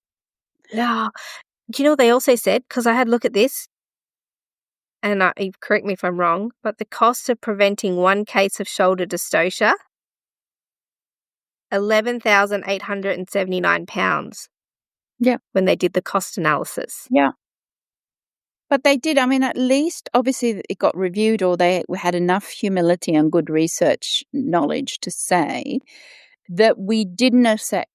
Yeah. Do you know what they also said? Because I had a look at this, and correct me if I'm wrong, but the cost of preventing one case of shoulder dystocia, £11,879 Yeah. when they did the cost analysis. Yeah. But they did. I mean, at least obviously it got reviewed, or they had enough humility and good research knowledge to say that we didn't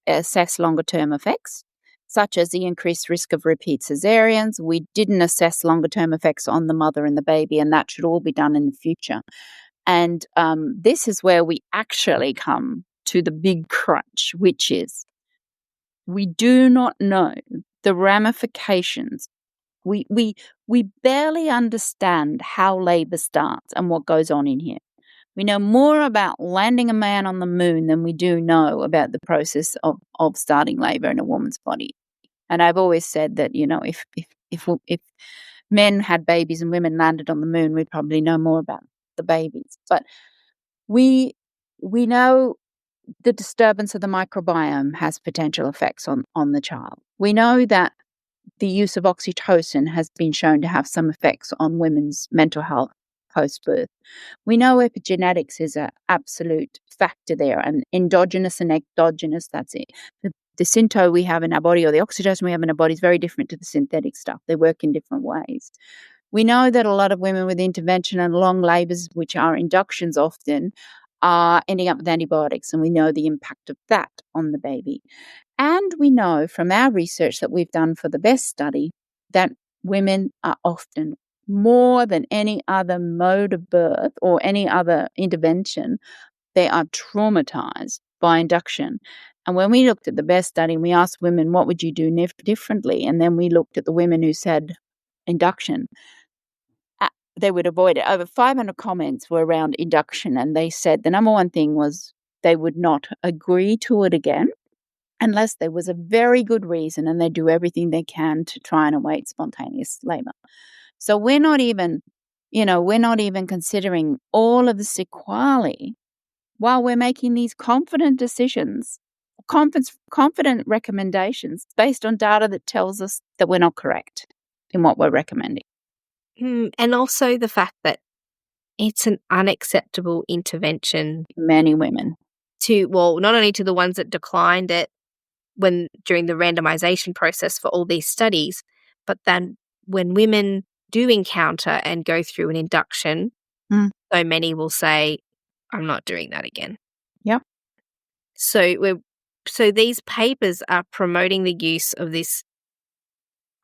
assess longer term effects, such as the increased risk of repeat cesareans. We didn't assess longer term effects on the mother and the baby, and that should all be done in the future. And this is where we actually come to the big crunch, which is we do not know the ramifications. We barely understand how labour starts and what goes on in here. We know more about landing a man on the moon than we do know about the process of starting labour in a woman's body. And I've always said that, you know, if men had babies and women landed on the moon, we'd probably know more about the babies. But we know the disturbance of the microbiome has potential effects on the child. We know that the use of oxytocin has been shown to have some effects on women's mental health post-birth. We know epigenetics is an absolute factor there, and endogenous and exogenous, that's it. The synto we have in our body, or the oxytocin we have in our body, is very different to the synthetic stuff. They work in different ways. We know that a lot of women with intervention and long labours, which are inductions often, are ending up with antibiotics, and we know the impact of that on the baby. And we know from our research that we've done for the BEST study that women are often, more than any other mode of birth or any other intervention, they are traumatized by induction. And when we looked at the BEST study, we asked women, what would you do differently? And then we looked at the women who said induction. They would avoid it. Over 500 comments were around induction, and they said the number one thing was they would not agree to it again unless there was a very good reason, and they do everything they can to try and await spontaneous labour. So we're not even considering all of the sequelae while we're making these confident decisions, confident recommendations based on data that tells us that we're not correct in what we're recommending. And also the fact that it's an unacceptable intervention. Many women. Not only to the ones that declined it during the randomization process for all these studies, but then when women do encounter and go through an induction, so many will say, I'm not doing that again. Yep. So these papers are promoting the use of this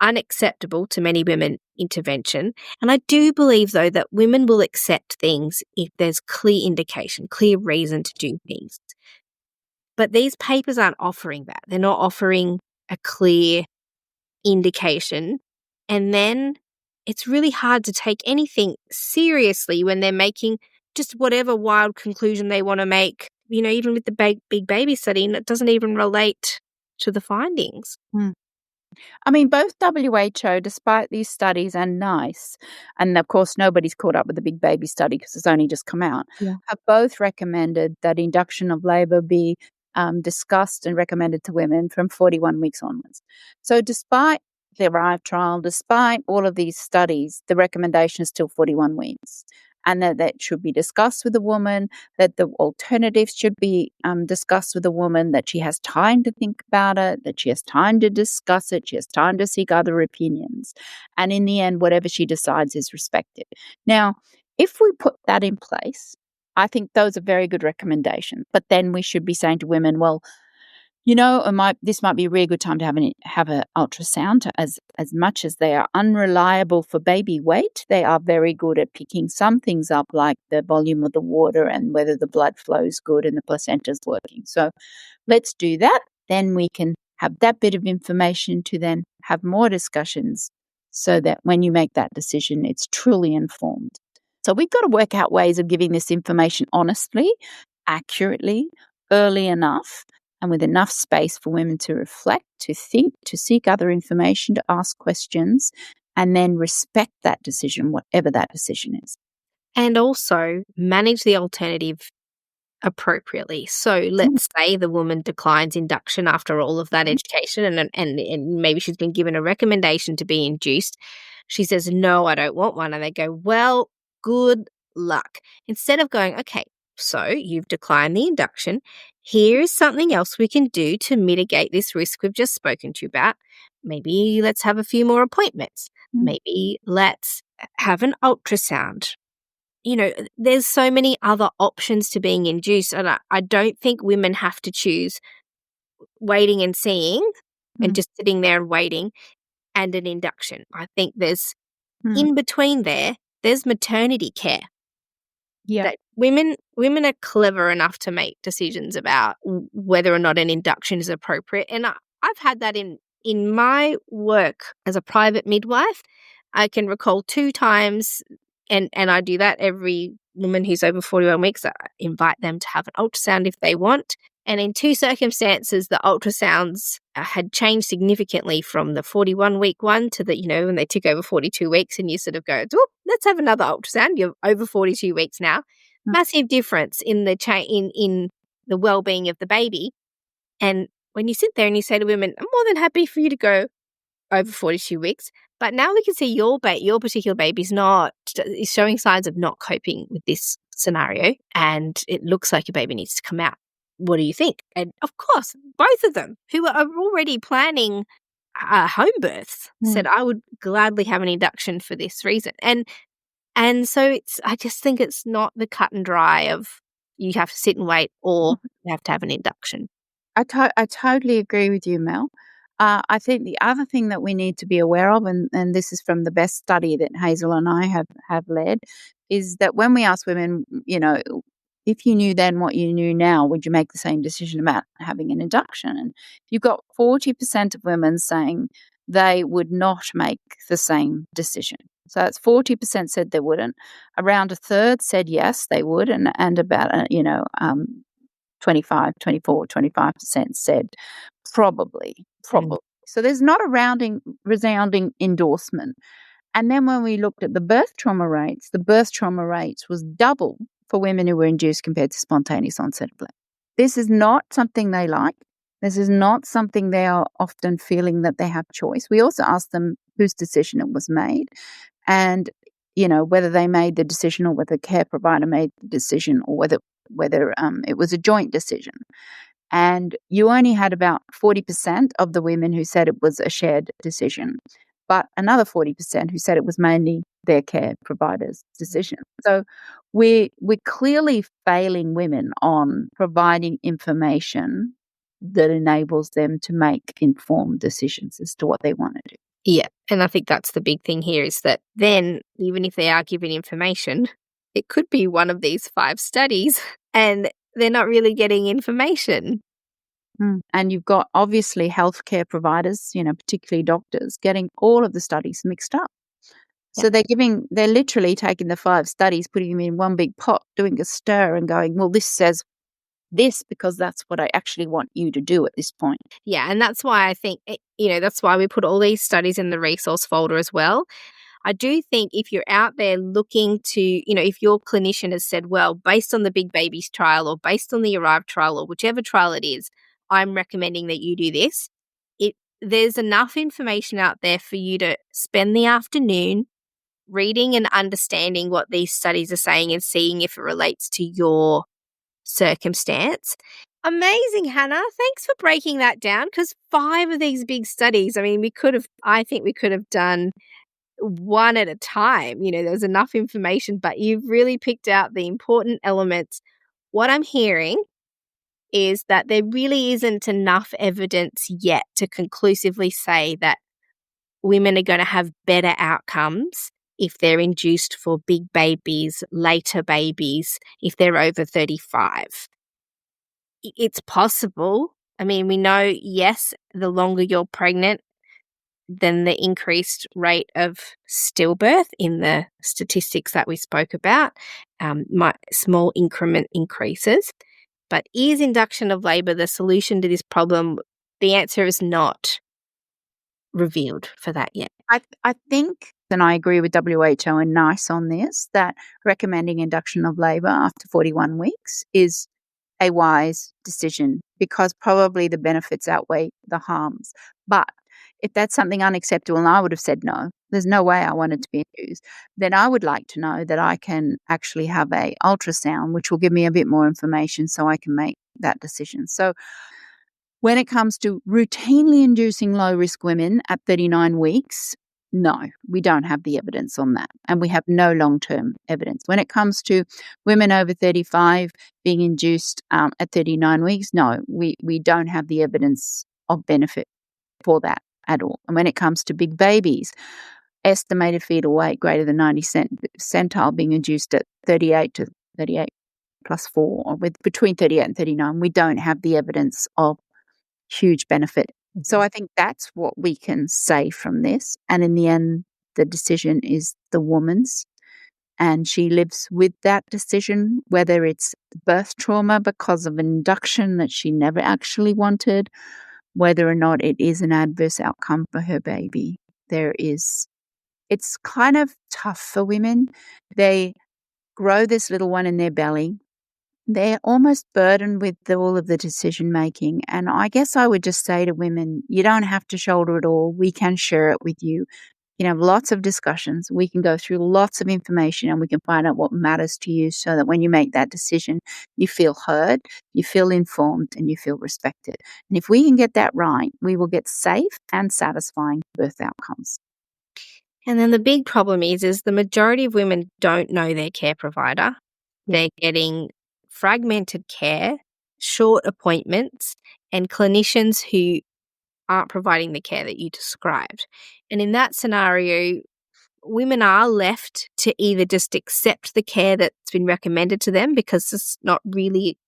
unacceptable to many women intervention. And I do believe, though, that women will accept things if there's clear indication, clear reason to do things. But these papers aren't offering that. They're not offering a clear indication. And then it's really hard to take anything seriously when they're making just whatever wild conclusion they want to make, you know, even with the big baby study, and it doesn't even relate to the findings. I mean, both WHO, despite these studies, and NICE, and of course nobody's caught up with the big baby study because it's only just come out, have both recommended that induction of labour be discussed and recommended to women from 41 weeks onwards. So despite the ARRIVE trial, despite all of these studies, the recommendation is still 41 weeks. And that should be discussed with the woman, that the alternatives should be discussed with the woman, that she has time to think about it, that she has time to discuss it, she has time to seek other opinions. And in the end, whatever she decides is respected. Now, if we put that in place, I think those are very good recommendations. But then we should be saying to women, well, you know, this might be a really good time to have an ultrasound. As much as they are unreliable for baby weight, they are very good at picking some things up, like the volume of the water and whether the blood flow is good and the placenta's working. So let's do that. Then we can have that bit of information to then have more discussions so that when you make that decision, it's truly informed. So we've got to work out ways of giving this information honestly, accurately, early enough, and with enough space for women to reflect, to think, to seek other information, to ask questions, and then respect that decision, whatever that decision is. And also manage the alternative appropriately. So let's say the woman declines induction after all of that education and maybe she's been given a recommendation to be induced. She says, no, I don't want one. And they go, well, good luck. Instead of going, okay, so you've declined the induction. Here's something else we can do to mitigate this risk we've just spoken to you about. Maybe let's have a few more appointments. Maybe let's have an ultrasound. You know, there's so many other options to being induced, and I don't think women have to choose waiting and seeing and just sitting there and waiting and an induction. I think there's in between there's maternity care. Yeah. That women are clever enough to make decisions about whether or not an induction is appropriate, and I've had that in my work as a private midwife. I can recall 2 times. And I do that every woman who's over 41 weeks. I invite them to have an ultrasound if they want. And in 2 circumstances, the ultrasounds had changed significantly from the 41-week one to the, when they tick over 42 weeks and you sort of go, let's have another ultrasound. You're over 42 weeks now. Massive difference in the in the well-being of the baby. And when you sit there and you say to women, I'm more than happy for you to go over 42 weeks. But now we can see your particular baby is showing signs of not coping with this scenario, and it looks like your baby needs to come out. What do you think? And of course, both of them who are already planning home births said, I would gladly have an induction for this reason. And so I just think it's not the cut and dry of you have to sit and wait or you have to have an induction. I totally agree with you, Mel. I think the other thing that we need to be aware of, and this is from the best study that Hazel and I have led, is that when we ask women, if you knew then what you knew now, would you make the same decision about having an induction? And you've got 40% of women saying they would not make the same decision. So that's 40% said they wouldn't. Around a third said yes, they would, and about 25% said probably. So there's not a resounding endorsement. And then when we looked at the birth trauma rates was double for women who were induced compared to spontaneous onset of labor. This is not something they like. This is not something they are often feeling that they have choice. We also asked them whose decision it was made and, whether they made the decision or whether the care provider made the decision or whether it was a joint decision. And you only had about 40% of the women who said it was a shared decision, but another 40% who said it was mainly their care provider's decision. So we're clearly failing women on providing information that enables them to make informed decisions as to what they want to do. Yeah, and I think that's the big thing here is that then even if they are given information, it could be one of these 5 studies and they're not really getting information. And you've got obviously healthcare providers, particularly doctors, getting all of the studies mixed up. So they're literally taking the 5 studies, putting them in one big pot, doing a stir and going, well, this says this because that's what I actually want you to do at this point. Yeah, and that's why I think, that's why we put all these studies in the resource folder as well. I do think if you're out there looking to, if your clinician has said, well, based on the Big Babies trial or based on the Arrive trial or whichever trial it is, I'm recommending that you do this. There's enough information out there for you to spend the afternoon reading and understanding what these studies are saying and seeing if it relates to your circumstance. Amazing, Hannah. Thanks for breaking that down because 5 of these big studies, I think we could have done one at a time. There was enough information, but you've really picked out the important elements. What I'm hearing is that there really isn't enough evidence yet to conclusively say that women are going to have better outcomes if they're induced for big babies, later babies, if they're over 35. It's possible. We know, yes, the longer you're pregnant, then the increased rate of stillbirth in the statistics that we spoke about, small increment increases. But is induction of labour the solution to this problem? The answer is not revealed for that yet. I think, and I agree with WHO and NICE on this, that recommending induction of labour after 41 weeks is a wise decision because probably the benefits outweigh the harms. But if that's something unacceptable, and I would have said no, there's no way I wanted to be induced, then I would like to know that I can actually have a ultrasound, which will give me a bit more information so I can make that decision. So when it comes to routinely inducing low-risk women at 39 weeks, no, we don't have the evidence on that, and we have no long-term evidence. When it comes to women over 35 being induced at 39 weeks, no, we don't have the evidence of benefit for that at all. And when it comes to big babies, estimated fetal weight greater than 90 centile being induced at 38 to 38 plus 4, or with between 38 and 39, we don't have the evidence of huge benefit. So I think that's what we can say from this. And in the end, the decision is the woman's, and she lives with that decision, whether it's birth trauma because of an induction that she never actually wanted, whether or not it is an adverse outcome for her baby. It's kind of tough for women. They grow this little one in their belly. They're almost burdened with all of the decision making. And I guess I would just say to women, you don't have to shoulder it all. We can share it with you. You know, lots of discussions. We can go through lots of information and we can find out what matters to you so that when you make that decision, you feel heard, you feel informed, and you feel respected. And if we can get that right, we will get safe and satisfying birth outcomes. And then the big problem is the majority of women don't know their care provider. They're getting fragmented care, short appointments, and clinicians who aren't providing the care that you described. And in that scenario, women are left to either just accept the care that's been recommended to them because there's not really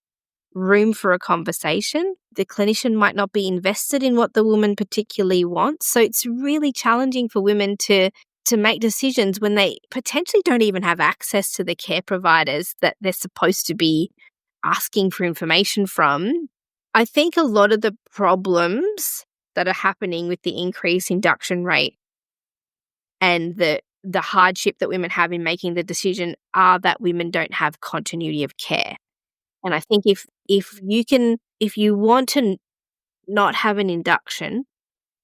room for a conversation. The clinician might not be invested in what the woman particularly wants. So it's really challenging for women to make decisions when they potentially don't even have access to the care providers that they're supposed to be asking for information from. I think a lot of the problems that are happening with the increased induction rate and the hardship that women have in making the decision are that women don't have continuity of care. And I think if you want to not have an induction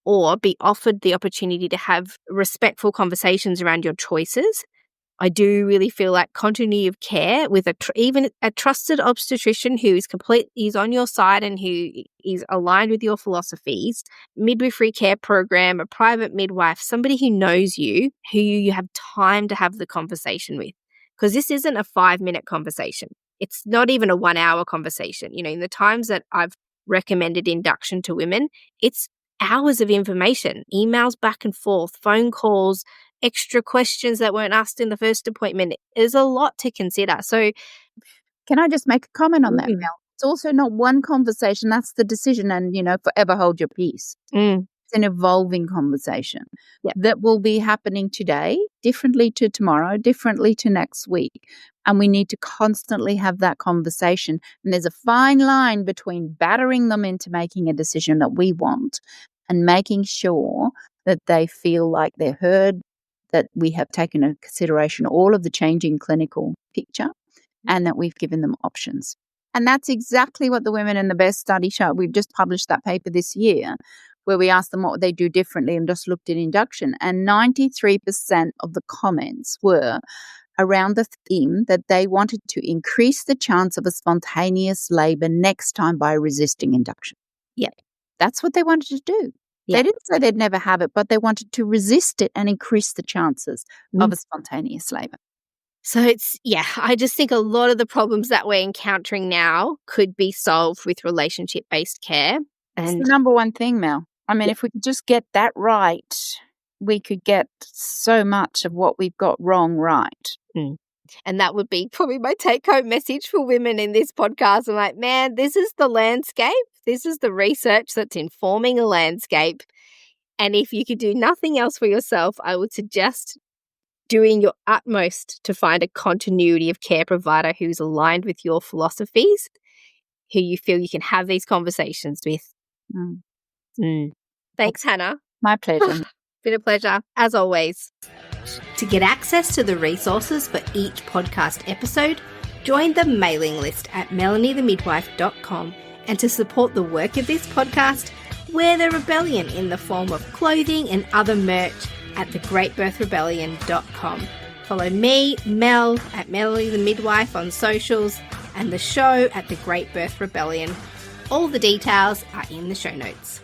or be offered the opportunity to have respectful conversations around your choices, I do really feel like continuity of care with even a trusted obstetrician who is on your side and who is aligned with your philosophies, midwifery care program, a private midwife, somebody who knows you, who you have time to have the conversation with. Because this isn't a 5-minute conversation. It's not even a 1-hour conversation. You know, in the times that I've recommended induction to women, it's hours of information, emails back and forth, phone calls, extra questions that weren't asked in the first appointment. There's a lot to consider. So can I just make a comment on that, Mel? It's also not one conversation. That's the decision and, forever hold your peace. It's an evolving conversation that will be happening today, differently to tomorrow, differently to next week. And we need to constantly have that conversation. And there's a fine line between battering them into making a decision that we want and making sure that they feel like they're heard, that we have taken into consideration all of the changing clinical picture and that we've given them options. And that's exactly what the Women in the Best study showed. We've just published that paper this year where we asked them what would they do differently and just looked at induction. And 93% of the comments were around the theme that they wanted to increase the chance of a spontaneous labour next time by resisting induction. Yep. That's what they wanted to do. Yep. They didn't say they'd never have it, but they wanted to resist it and increase the chances of a spontaneous labour. So I just think a lot of the problems that we're encountering now could be solved with relationship-based care. It's the number one thing, Mel. I mean, if we could just get that right, we could get so much of what we've got wrong right. And that would be probably my take-home message for women in this podcast. I'm like, man, this is the landscape. This is the research that's informing a landscape. And if you could do nothing else for yourself, I would suggest doing your utmost to find a continuity of care provider who's aligned with your philosophies, who you feel you can have these conversations with. Thanks, Hannah. My pleasure. Been a pleasure, as always. To get access to the resources for each podcast episode, Join the mailing list at melaniethemidwife.com, and to support the work of this podcast, wear the rebellion in the form of clothing and other merch at thegreatbirthrebellion.com. Follow me, Mel, at Melanie the Midwife on socials, and the show at The Great Birth Rebellion. All the details are in the show notes.